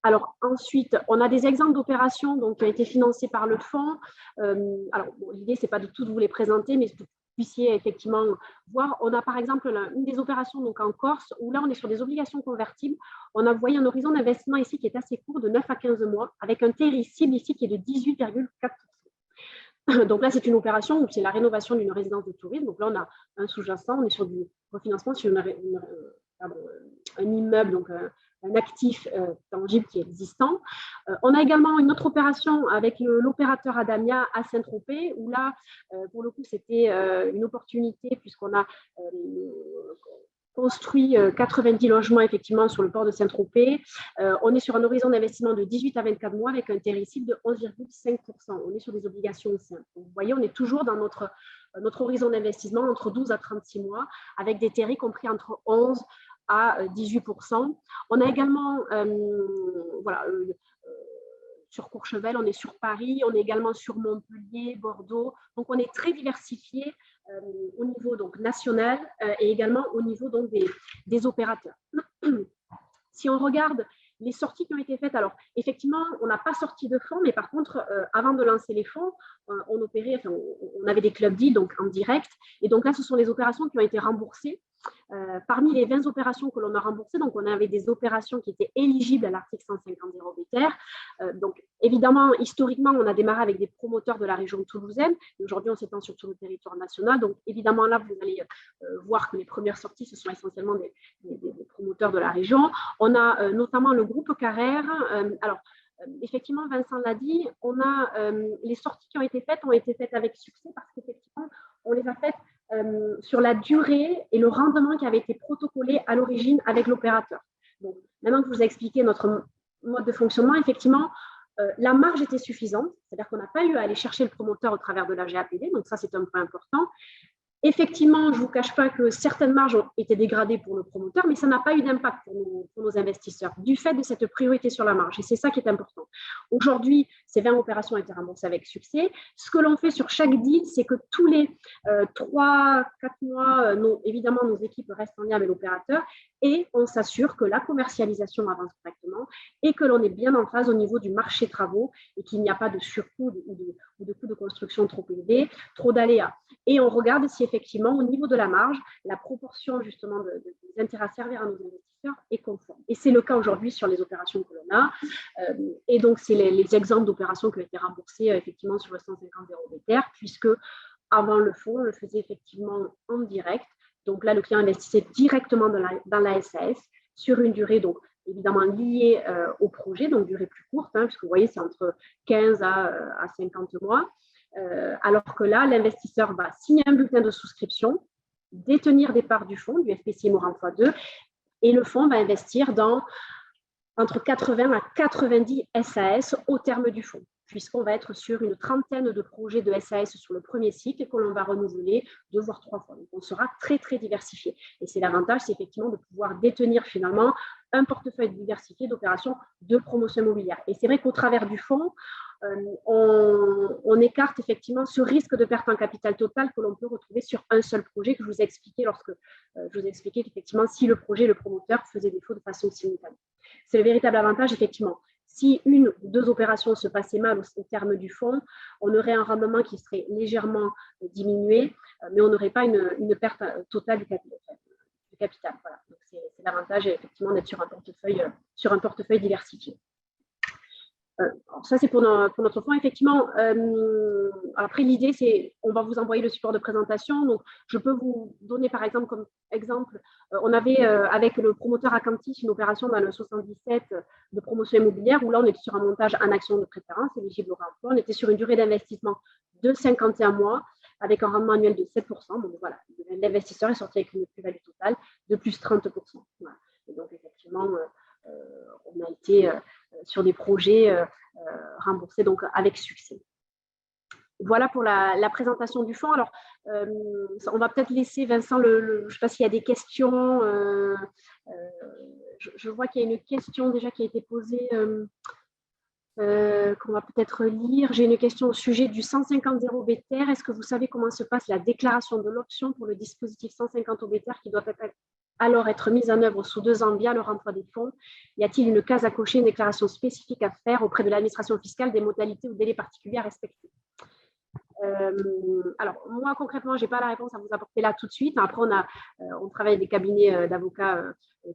Alors ensuite, on a des exemples d'opérations qui ont été financées par le fonds. Alors bon, l'idée, ce n'est pas de toutes vous les présenter, mais que vous puissiez effectivement voir. On a par exemple une des opérations en Corse, où là, on est sur des obligations convertibles. On a, vous voyez, un horizon d'investissement ici qui est assez court, de 9 à 15 mois, avec un TRI cible ici qui est de 18,4%. Donc là, c'est une opération où c'est la rénovation d'une résidence de tourisme. Donc là, on a un sous-jacent, on est sur du refinancement sur un immeuble, donc un actif tangible qui est existant. On a également une autre opération avec l'opérateur Adamia à Saint-Tropez, où là, pour le coup, c'était une opportunité puisqu'on a construit 90 logements effectivement sur le port de Saint-Tropez. On est sur un horizon d'investissement de 18 à 24 mois avec un TRI cible de 11,5%. On est sur des obligations simples. Donc, vous voyez, on est toujours dans notre horizon d'investissement entre 12 à 36 mois avec des TRI compris entre 11 à 18%. On a également, sur Courchevel, on est sur Paris, on est également sur Montpellier, Bordeaux. Donc, on est très diversifié au niveau national et également au niveau des opérateurs. Si on regarde les sorties qui ont été faites, alors effectivement, on n'a pas sorti de fonds, mais par contre, avant de lancer les fonds, on avait des club deals en direct. Et donc là, ce sont les opérations qui ont été remboursées. Parmi les 20 opérations que l'on a remboursées, donc on avait des opérations qui étaient éligibles à l'article 150 BTR. Donc évidemment, historiquement, on a démarré avec des promoteurs de la région toulousaine. Aujourd'hui, on s'étend sur tout le territoire national. Donc évidemment, là, vous allez voir que les premières sorties, ce sont essentiellement des promoteurs de la région. On a notamment le groupe Carrère. Effectivement, Vincent l'a dit, les sorties qui ont été faites avec succès parce qu'effectivement, on les a faites sur la durée et le rendement qui avait été protocolé à l'origine avec l'opérateur. Donc, maintenant que je vous ai expliqué notre mode de fonctionnement, effectivement, la marge était suffisante, c'est-à-dire qu'on n'a pas eu à aller chercher le promoteur au travers de la GAPD, donc ça, c'est un point important. Effectivement, je ne vous cache pas que certaines marges ont été dégradées pour le promoteur, mais ça n'a pas eu d'impact pour nos investisseurs, du fait de cette priorité sur la marge. Et c'est ça qui est important. Aujourd'hui, ces 20 opérations ont été remboursées avec succès. Ce que l'on fait sur chaque deal, c'est que tous les 3-4 mois, évidemment, nos équipes restent en lien avec l'opérateur et on s'assure que la commercialisation avance correctement et que l'on est bien en phase au niveau du marché travaux et qu'il n'y a pas de surcoût ou de coûts de construction trop élevés, trop d'aléas. Et on regarde si effectivement, au niveau de la marge, la proportion justement des intérêts à servir à nos investisseurs est conforme. Et c'est le cas aujourd'hui sur les opérations que l'on a. Et donc, c'est les exemples d'opérations qui ont été remboursées effectivement sur le 150 BTR, puisque avant le fonds, on le faisait effectivement en direct. Donc là, le client investissait directement dans la SAS sur une durée, donc évidemment liée au projet, donc durée plus courte, puisque vous voyez, c'est entre 15 à 50 mois. Alors que là, l'investisseur va signer un bulletin de souscription, détenir des parts du fonds, du FPCI Morin x2, et le fonds va investir dans entre 80 à 90 SAS au terme du fonds, puisqu'on va être sur une trentaine de projets de SAS sur le premier cycle et que l'on va renouveler 2 voire 3 fois. Donc, on sera très, très diversifié. Et c'est l'avantage, c'est effectivement de pouvoir détenir finalement un portefeuille diversifié d'opérations de promotion immobilière. Et c'est vrai qu'au travers du fonds, on écarte effectivement ce risque de perte en capital total que l'on peut retrouver sur un seul projet que je vous ai expliqué lorsque je vous ai expliqué qu'effectivement, si le projet, le promoteur faisait défaut de façon simultanée. C'est le véritable avantage, effectivement. Si une ou 2 opérations se passaient mal au terme du fonds, on aurait un rendement qui serait légèrement diminué, mais on n'aurait pas une perte totale du capital. Voilà. Donc, c'est l'avantage, effectivement, d'être sur un portefeuille diversifié. Ça, c'est pour notre fonds. Effectivement, après, l'idée, c'est on va vous envoyer le support de présentation. Donc, je peux vous donner, par exemple, comme exemple, on avait, avec le promoteur Acantis, une opération dans le 77 de promotion immobilière, où là, on était sur un montage en action de préférence, éligible au remploi. On était sur une durée d'investissement de 51 mois, avec un rendement annuel de 7%. Donc, voilà, l'investisseur est sorti avec une plus-value totale de plus 30%. Voilà. Et donc, effectivement, effectivement, on a été sur des projets remboursés donc avec succès. Voilà pour la présentation du fonds. Alors, on va peut-être laisser Vincent, je ne sais pas s'il y a des questions. Je vois qu'il y a une question déjà qui a été posée, qu'on va peut-être lire. J'ai une question au sujet du 150 OBTR. Est-ce que vous savez comment se passe la déclaration de l'option pour le dispositif 150 OBTR qui doit alors être mise en œuvre sous 2 ans via le renvoi des fonds? Y a-t-il une case à cocher, une déclaration spécifique à faire auprès de l'administration fiscale, des modalités ou délais particuliers à respecter? Alors, moi, concrètement, je n'ai pas la réponse à vous apporter là tout de suite. Après, on travaille avec des cabinets d'avocats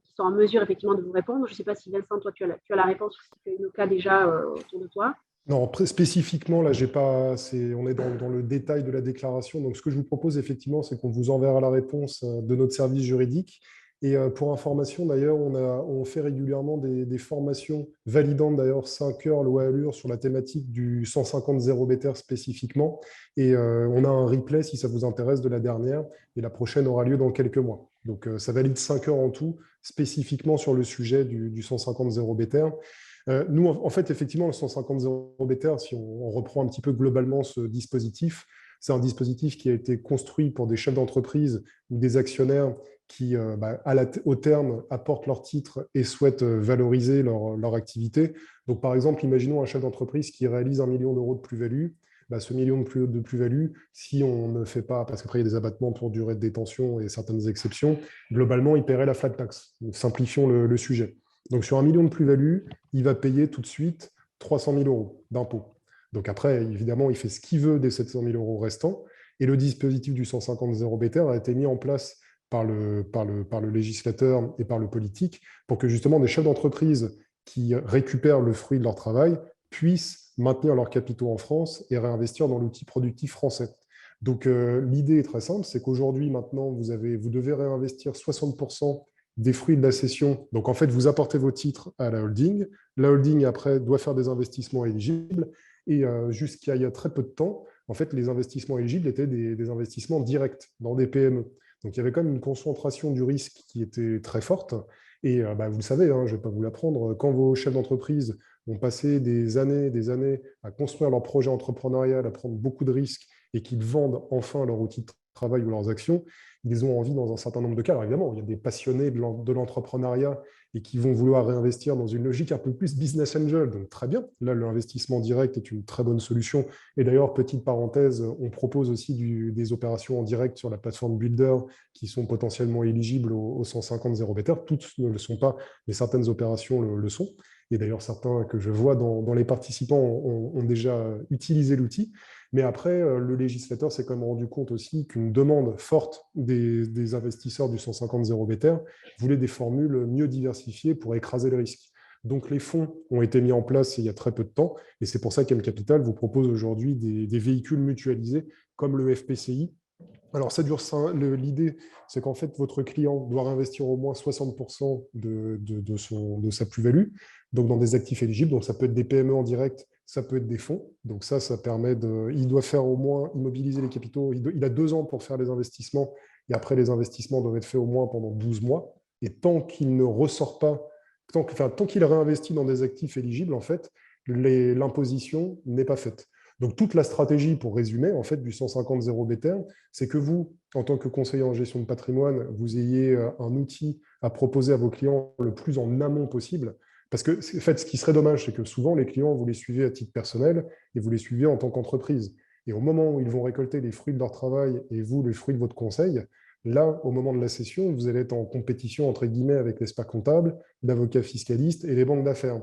qui sont en mesure, effectivement, de vous répondre. Je ne sais pas si, Vincent, toi, tu as la réponse ou si tu as eu le cas déjà autour de toi. Non, spécifiquement, là, j'ai pas, on est dans le détail de la déclaration. Donc, ce que je vous propose, effectivement, c'est qu'on vous enverra la réponse de notre service juridique. Et pour information, d'ailleurs, on fait régulièrement des formations validantes, d'ailleurs, 5 heures loi Allure sur la thématique du 150 0BTR spécifiquement. Et on a un replay, si ça vous intéresse, de la dernière. Et la prochaine aura lieu dans quelques mois. Donc, ça valide 5 heures en tout, spécifiquement sur le sujet du 150 0BTR. Nous, en fait, effectivement, le 150 0BTR, si on reprend un petit peu globalement ce dispositif, c'est un dispositif qui a été construit pour des chefs d'entreprise ou des actionnaires qui, au terme, apportent leur titre et souhaitent valoriser leur activité. Donc, par exemple, imaginons un chef d'entreprise qui réalise 1 million d'euros de plus-value. Ce million de plus-value, si on ne fait pas, parce qu'après il y a des abattements pour durée de détention et certaines exceptions, globalement, il paierait la flat tax. Donc, simplifions le sujet. Donc, sur 1 million de plus-value, il va payer tout de suite 300 000 euros d'impôts. Donc, après, évidemment, il fait ce qu'il veut des 700 000 euros restants. Et le dispositif du 150 0BTR a été mis en place par le législateur et par le politique pour que justement des chefs d'entreprise qui récupèrent le fruit de leur travail puissent maintenir leurs capitaux en France et réinvestir dans l'outil productif français. Donc, l'idée est très simple, c'est qu'aujourd'hui, maintenant, vous devez réinvestir 60% des fruits de la cession. Donc, en fait, vous apportez vos titres à la holding. La holding, après, doit faire des investissements éligibles. Et jusqu'à il y a très peu de temps, en fait, les investissements éligibles étaient des investissements directs dans des PME. Donc, il y avait quand même une concentration du risque qui était très forte. Et vous le savez, hein, je ne vais pas vous l'apprendre, quand vos chefs d'entreprise ont passé des années à construire leur projet entrepreneurial, à prendre beaucoup de risques et qu'ils vendent enfin leur outil de travail ou leurs actions, ils ont envie dans un certain nombre de cas. Alors évidemment, il y a des passionnés de l'entrepreneuriat et qui vont vouloir réinvestir dans une logique un peu plus business angel. Donc très bien, là l'investissement direct est une très bonne solution. Et d'ailleurs, petite parenthèse, on propose aussi des opérations en direct sur la plateforme Builder qui sont potentiellement éligibles au 150 0BTR. Toutes ne le sont pas, mais certaines opérations le sont. Et d'ailleurs, certains que je vois dans les participants ont déjà utilisé l'outil. Mais après, le législateur s'est quand même rendu compte aussi qu'une demande forte des investisseurs du 150 0BTR voulait des formules mieux diversifiées pour écraser le risque. Donc, les fonds ont été mis en place il y a très peu de temps. Et c'est pour ça qu'M Capital vous propose aujourd'hui des véhicules mutualisés comme le FPCI. Alors, l'idée, c'est qu'en fait, votre client doit réinvestir au moins 60% de sa plus-value, donc dans des actifs éligibles. Donc, ça peut être des PME en direct, ça peut être des fonds. Donc, ça permet il doit faire au moins immobiliser les capitaux. Il a 2 ans pour faire les investissements, et après, les investissements doivent être faits au moins pendant 12 mois. Et tant qu'il ne ressort pas, tant qu'il réinvestit dans des actifs éligibles, en fait, l'imposition n'est pas faite. Donc, toute la stratégie, pour résumer, en fait, du 150 0BTR, c'est que vous, en tant que conseiller en gestion de patrimoine, vous ayez un outil à proposer à vos clients le plus en amont possible. Parce que, en fait, ce qui serait dommage, c'est que souvent, les clients, vous les suivez à titre personnel et vous les suivez en tant qu'entreprise. Et au moment où ils vont récolter les fruits de leur travail et vous, les fruits de votre conseil, là, au moment de la session, vous allez être en compétition, entre guillemets, avec l'expert comptable, l'avocat fiscaliste et les banques d'affaires.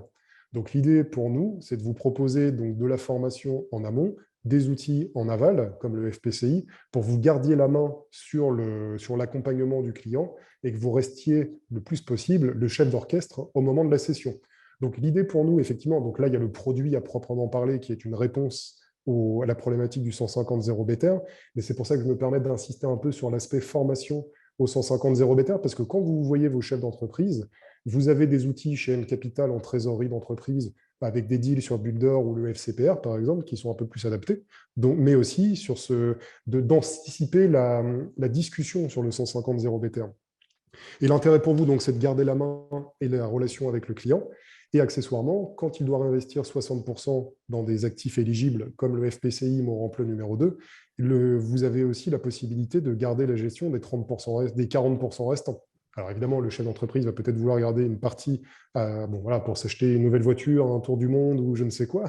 Donc, l'idée pour nous, c'est de vous proposer donc, de la formation en amont, des outils en aval, comme le FPCI, pour que vous gardiez la main sur l'accompagnement du client et que vous restiez le plus possible le chef d'orchestre au moment de la session. Donc, l'idée pour nous, effectivement, donc là, il y a le produit à proprement parler qui est une réponse à la problématique du 150 0BTR, mais c'est pour ça que je me permets d'insister un peu sur l'aspect formation au 150 0BTR, parce que quand vous voyez vos chefs d'entreprise, vous avez des outils chez M Capital en trésorerie d'entreprise avec des deals sur Builder ou le FCPR, par exemple, qui sont un peu plus adaptés, donc, mais aussi sur d'anticiper la discussion sur le 150 0BTR. Et l'intérêt pour vous, donc, c'est de garder la main et la relation avec le client. Et accessoirement, quand il doit investir 60% dans des actifs éligibles, comme le FPCI Mon Emploi numéro 2, vous avez aussi la possibilité de garder la gestion des 30%, des 40% restants. Alors évidemment, le chef d'entreprise va peut-être vouloir garder une partie bon, voilà, pour s'acheter une nouvelle voiture, un tour du monde ou je ne sais quoi.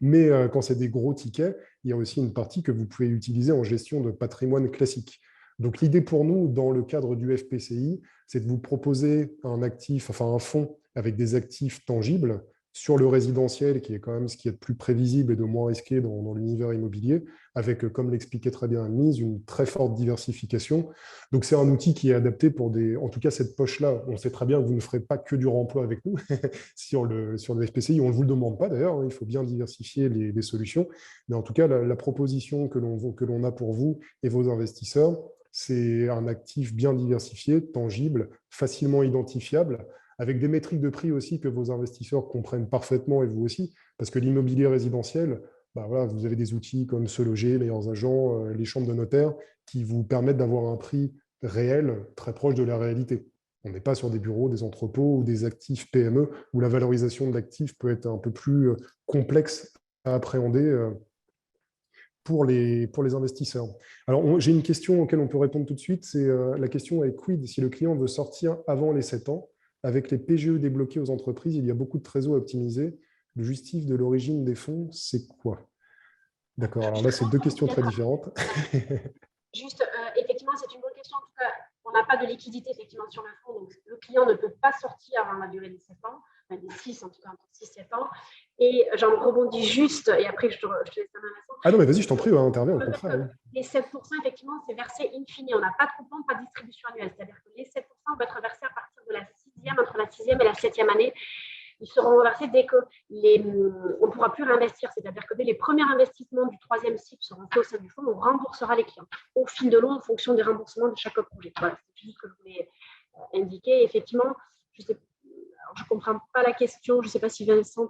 Mais quand c'est des gros tickets, il y a aussi une partie que vous pouvez utiliser en gestion de patrimoine classique. Donc l'idée pour nous, dans le cadre du FPCI, c'est de vous proposer un actif, enfin un fonds avec des actifs tangibles sur le résidentiel, qui est quand même ce qui est de plus prévisible et de moins risqué dans l'univers immobilier, avec, comme l'expliquait très bien Anne-Lise, une très forte diversification. Donc c'est un outil qui est adapté pour des... En tout cas, cette poche-là, on sait très bien que vous ne ferez pas que du remploi avec nous sur le FPCI. On ne vous le demande pas d'ailleurs, hein, il faut bien diversifier les solutions. Mais en tout cas, la proposition que l'on a pour vous et vos investisseurs, c'est un actif bien diversifié, tangible, facilement identifiable, avec des métriques de prix aussi que vos investisseurs comprennent parfaitement et vous aussi, parce que l'immobilier résidentiel, bah voilà, vous avez des outils comme Se Loger, Meilleurs Agents, les chambres de notaire, qui vous permettent d'avoir un prix réel très proche de la réalité. On n'est pas sur des bureaux, des entrepôts ou des actifs PME, où la valorisation de l'actif peut être un peu plus complexe à appréhender pour les investisseurs. Alors, j'ai une question auquel on peut répondre tout de suite, c'est la question est quid si le client veut sortir avant les 7 ans, avec les PGE débloqués aux entreprises, il y a beaucoup de trésors à optimiser. Le justif de l'origine des fonds, c'est quoi? D'accord, alors là, c'est deux questions très différentes. Juste, effectivement, c'est une bonne question. En tout cas, on n'a pas de liquidité effectivement sur le fonds, donc le client ne peut pas sortir avant la durée des 7 ans, enfin des 6 en tout cas, entre 6 et 7 ans. Et j'en rebondis juste, et après je te laisse la main. Ah non, mais vas-y, je t'en prie, interviens, au contraire. Oui. Les 7%, effectivement, c'est versé in fine. On n'a pas de coupon, pas de distribution annuelle. C'est-à-dire que les 7% vont être versés à partir de la entre la 6e et la 7e année. Ils seront reversés dès que on ne pourra plus réinvestir. C'est-à-dire que dès les premiers investissements du 3e cycle seront faits au sein du fonds, on remboursera les clients au fil de l'eau en fonction des remboursements de chaque projet. Voilà, c'est juste ce que je voulais indiquer. Effectivement, je ne comprends pas la question. Je ne sais pas si Vincent,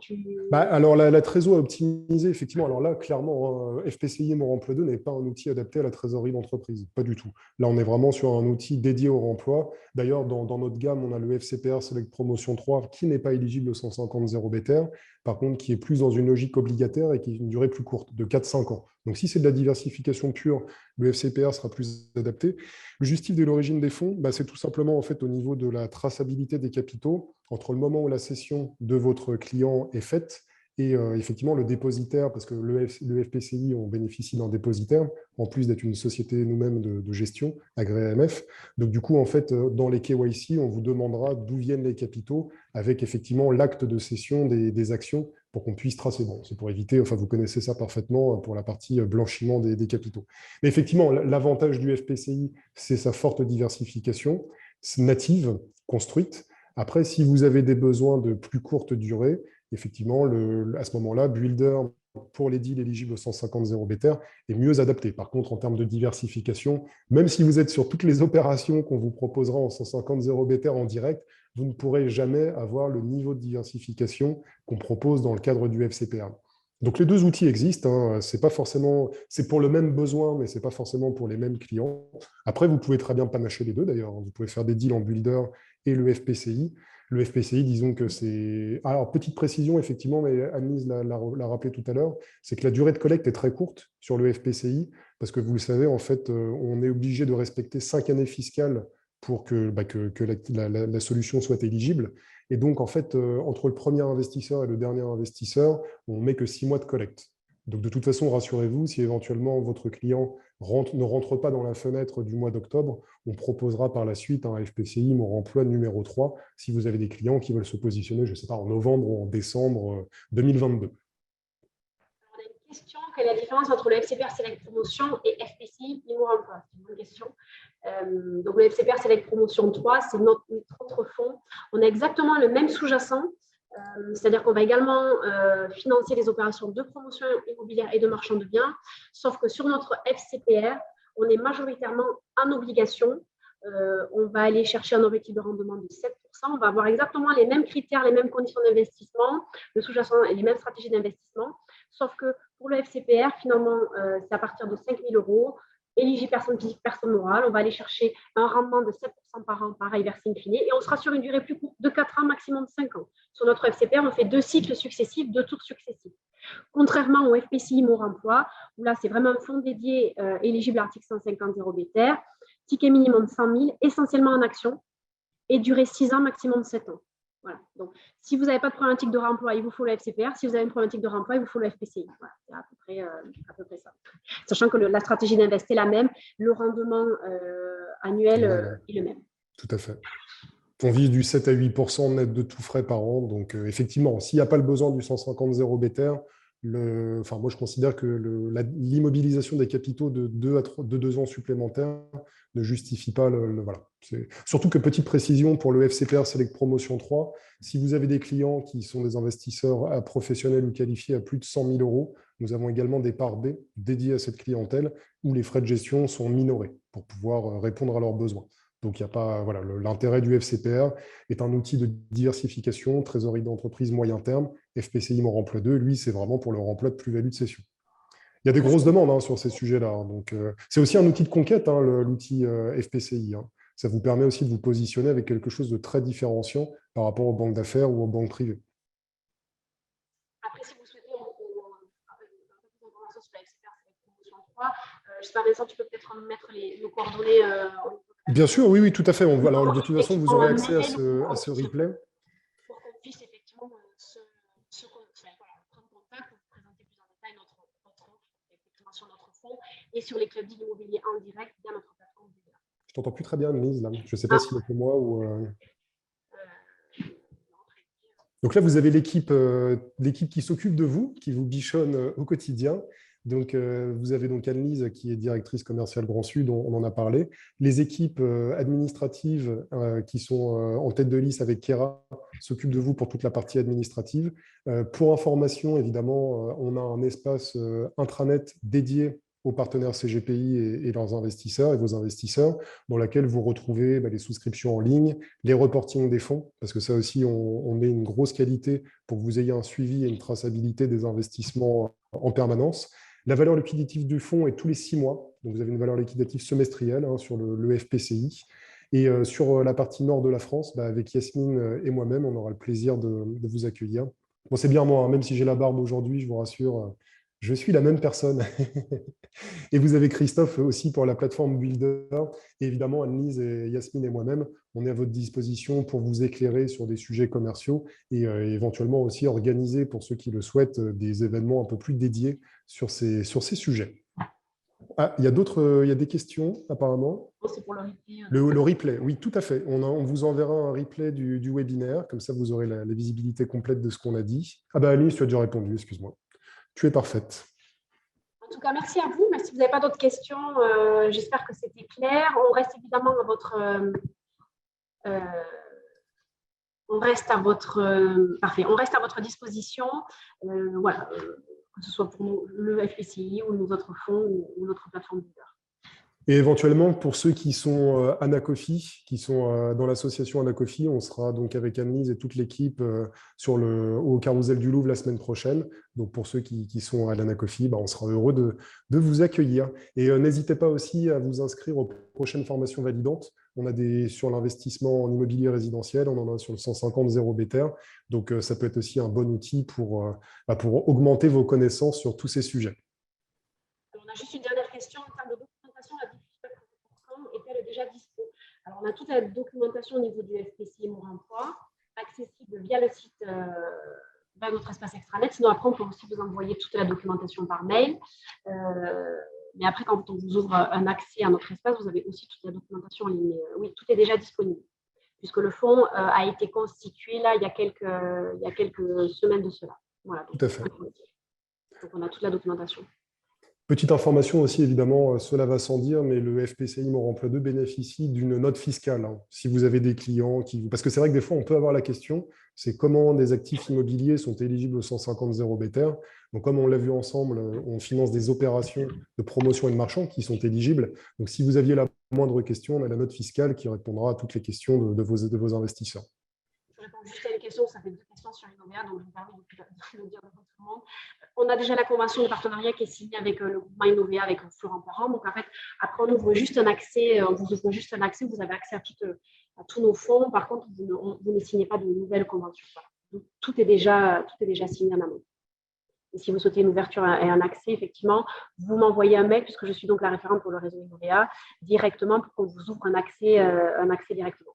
Alors, la trésor à optimiser, effectivement, alors là, clairement, FPCI Mon Emploi 2 n'est pas un outil adapté à la trésorerie d'entreprise, pas du tout. Là, on est vraiment sur un outil dédié au remploi. D'ailleurs, dans notre gamme, on a le FCPR Select Promotion 3 qui n'est pas éligible au 150 0 BTR, par contre, qui est plus dans une logique obligataire et qui a une durée plus courte, de 4-5 ans. Donc, si c'est de la diversification pure, le FCPR sera plus adapté. Le justif de l'origine des fonds, c'est tout simplement en fait, au niveau de la traçabilité des capitaux, entre le moment où la cession de votre client est faite et effectivement le dépositaire, parce que le FPCI, on bénéficie d'un dépositaire, en plus d'être une société nous-mêmes de gestion, agréée AMF. Donc du coup, en fait, dans les KYC, on vous demandera d'où viennent les capitaux, avec effectivement l'acte de cession des actions, pour qu'on puisse tracer. Bon, c'est pour éviter, enfin vous connaissez ça parfaitement pour la partie blanchiment des capitaux. Mais effectivement, l'avantage du FPCI, c'est sa forte diversification native, construite. Après, si vous avez des besoins de plus courte durée, effectivement, à ce moment-là, Builder, pour les deals éligibles au 150 0 BTR, est mieux adapté. Par contre, en termes de diversification, même si vous êtes sur toutes les opérations qu'on vous proposera en 150 0 BTR en direct, vous ne pourrez jamais avoir le niveau de diversification qu'on propose dans le cadre du FCPR. Donc les deux outils existent, hein. C'est pas forcément, c'est pour le même besoin, mais c'est pas forcément pour les mêmes clients. Après, vous pouvez très bien panacher les deux d'ailleurs. Vous pouvez faire des deals en builder et le FPCI. Le FPCI, disons que c'est... Alors, petite précision, effectivement, mais Anne-Lise l'a rappelé tout à l'heure, c'est que la durée de collecte est très courte sur le FPCI, parce que vous le savez, en fait, on est obligé de respecter 5 années fiscales pour que la solution soit éligible. Et donc, en fait, entre le premier investisseur et le dernier investisseur, on met que 6 mois de collecte. Donc, de toute façon, rassurez-vous, si éventuellement votre client ne rentre pas dans la fenêtre du mois d'octobre, on proposera par la suite un FPCI Mon Emploi numéro 3 si vous avez des clients qui veulent se positionner, je ne sais pas, en novembre ou en décembre 2022. On a une question, quelle est la différence entre le FCPR Select Promotion et FPCI Mon Emploi? C'est une bonne question. Donc le FCPR Select Promotion 3, c'est notre fonds. On a exactement le même sous-jacent, c'est-à-dire qu'on va également financer les opérations de promotion immobilière et de marchand de biens, sauf que sur notre FCPR, on est majoritairement en obligation. On va aller chercher un objectif de rendement de 7%. On va avoir exactement les mêmes critères, les mêmes conditions d'investissement, le sous-jacent et les mêmes stratégies d'investissement, sauf que pour le FCPR, finalement, c'est à partir de 5 000 €. éligible personne physique, personne morale. On va aller chercher un rendement de 7% par an, pareil, vers Syncliné, et on sera sur une durée plus courte de 4 ans, maximum 5 ans. Sur notre FCPR, on fait 2 cycles successifs, 2 tours successifs. Contrairement au FPCI Mort Emploi, où là, c'est vraiment un fonds dédié éligible à l'article 150 0 BTR, ticket minimum 100 000, essentiellement en action, et durée 6 ans, maximum 7 ans. Voilà. Donc, si vous n'avez pas de problématique de remploi, il vous faut le FCPR. Si vous avez une problématique de remploi, il vous faut le FPCI. Voilà, c'est à peu près ça. Sachant que la stratégie d'invest est la même, le rendement annuel est le même. Tout à fait. On vise du 7 à 8% net de tout frais par an. Donc, effectivement, s'il n'y a pas le besoin du 150 0 BTR, moi, je considère que l'immobilisation des capitaux de 2 ans supplémentaires ne justifie pas voilà. Surtout que, petite précision, pour le FCPR Select Promotion 3, si vous avez des clients qui sont des investisseurs professionnels ou qualifiés à plus de 100 000 euros, nous avons également des parts B dédiées à cette clientèle où les frais de gestion sont minorés pour pouvoir répondre à leurs besoins. Donc, il n'y a pas, voilà, l'intérêt du FCPR est un outil de diversification, trésorerie d'entreprise moyen terme. FPCI Mon Remploi 2, lui, c'est vraiment pour le remploi de plus-value de cession. Il y a des grosses demandes sur ces sujets-là. Donc, c'est aussi un outil de conquête, l'outil FPCI. Ça vous permet aussi de vous positionner avec quelque chose de très différenciant par rapport aux banques d'affaires ou aux banques privées. Après, si vous souhaitez un peu plus d'informations sur la FCPR, c'est la promotion 3. Je sais pas, Vincent, tu peux peut-être mettre nos coordonnées. Bien sûr, oui, tout à fait. Alors, de toute façon, vous aurez accès à ce replay. Pour qu'on puisse effectivement prendre contact pour vous présenter plus en détail notre offre, effectivement sur notre fonds et sur les clubs d'immobilier en direct via notre plateforme. Je t'entends plus très bien, Annelise, là. Je ne sais pas si c'est moi ou... Donc là, vous avez l'équipe qui s'occupe de vous, qui vous bichonne au quotidien. Donc, vous avez donc Annelise, qui est directrice commerciale Grand Sud, on en a parlé. Les équipes administratives qui sont en tête de liste avec Kera s'occupent de vous pour toute la partie administrative. Pour information, évidemment, on a un espace intranet dédié aux partenaires CGPI et leurs investisseurs et vos investisseurs, dans laquelle vous retrouvez les souscriptions en ligne, les reportings des fonds, parce que ça aussi, on met une grosse qualité pour que vous ayez un suivi et une traçabilité des investissements en permanence. La valeur liquidative du fonds est tous les 6 mois, donc vous avez une valeur liquidative semestrielle sur le FPCI. Et sur la partie nord de la France, avec Yasmine et moi-même, on aura le plaisir de vous accueillir. Bon, c'est bien moi, même si j'ai la barbe aujourd'hui, je vous rassure, je suis la même personne. Et vous avez Christophe aussi pour la plateforme Builder. Et évidemment, Annelise et Yasmine et moi-même, on est à votre disposition pour vous éclairer sur des sujets commerciaux et éventuellement aussi organiser, pour ceux qui le souhaitent, des événements un peu plus dédiés sur ces sujets. Ah, il y a des questions apparemment. C'est pour le replay. Le replay, oui, tout à fait. On vous enverra un replay du webinaire, comme ça vous aurez la visibilité complète de ce qu'on a dit. Ah Annelise, tu as déjà répondu, excuse-moi. Tu es parfaite. En tout cas, merci à vous. Si vous n'avez pas d'autres questions, j'espère que c'était clair. On reste évidemment à votre... parfait. On reste à votre disposition. Voilà, que ce soit pour nous, le FPCI ou nos autres fonds ou notre plateforme Builder. Et éventuellement, pour ceux qui sont Anacofi, qui sont dans l'association Anacofi, on sera donc avec Annelise et toute l'équipe au Carousel du Louvre la semaine prochaine. Donc pour ceux qui sont à l'Anacofi, on sera heureux de vous accueillir. Et n'hésitez pas aussi à vous inscrire aux prochaines formations validantes. On a sur l'investissement en immobilier résidentiel, on en a sur le 150 0 BTR. Donc ça peut être aussi un bon outil pour augmenter vos connaissances sur tous ces sujets. Alors, on a juste une dernière question en termes de documentation. La diffusion est-elle déjà dispo? Alors, on a toute la documentation au niveau du FPCI Mon Emploi, accessible via le site, via notre espace extranet. Sinon, après, on peut aussi vous envoyer toute la documentation par mail. Mais après, quand on vous ouvre un accès à notre espace, vous avez aussi toute la documentation en ligne. Oui, tout est déjà disponible, puisque le fonds a été constitué là il y a quelques semaines de cela. Voilà, donc, tout à fait. Donc, on a toute la documentation. Petite information aussi, évidemment, cela va sans dire, mais le FPCI Mon Remploi 2 bénéficie d'une note fiscale. Si vous avez des clients Parce que c'est vrai que des fois, on peut avoir la question, c'est comment des actifs immobiliers sont éligibles au 150 0 BTR. Donc, comme on l'a vu ensemble, on finance des opérations de promotion et de marchand qui sont éligibles. Donc, si vous aviez la moindre question, on a la note fiscale qui répondra à toutes les questions de vos investisseurs. Je réponds juste à une question, ça fait 2 questions. d'investissement sur Innovea, donc je me permets de le dire devant tout le monde. On a déjà la convention de partenariat qui est signée avec le groupement Innovea, avec Florent Parent. Donc, en fait, après, on ouvre juste un accès, vous avez accès à tous nos fonds. Par contre, vous ne signez pas de nouvelles conventions. Voilà. Donc, tout est déjà signé en amont. Et si vous souhaitez une ouverture et un accès, effectivement, vous m'envoyez un mail, puisque je suis donc la référente pour le réseau Innovea, directement pour qu'on vous ouvre un accès directement.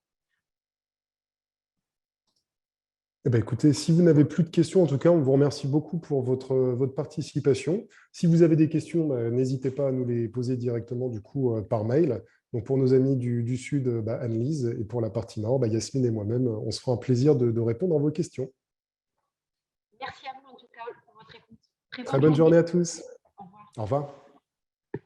Eh bien, écoutez, si vous n'avez plus de questions, en tout cas, on vous remercie beaucoup pour votre participation. Si vous avez des questions, n'hésitez pas à nous les poser directement du coup, par mail. Donc, pour nos amis du Sud, Anne-Lise, et pour la partie Nord, Yasmine et moi-même, on se fera un plaisir de répondre à vos questions. Merci à vous en tout cas pour votre écoute. Très bonne journée à tous. Au revoir.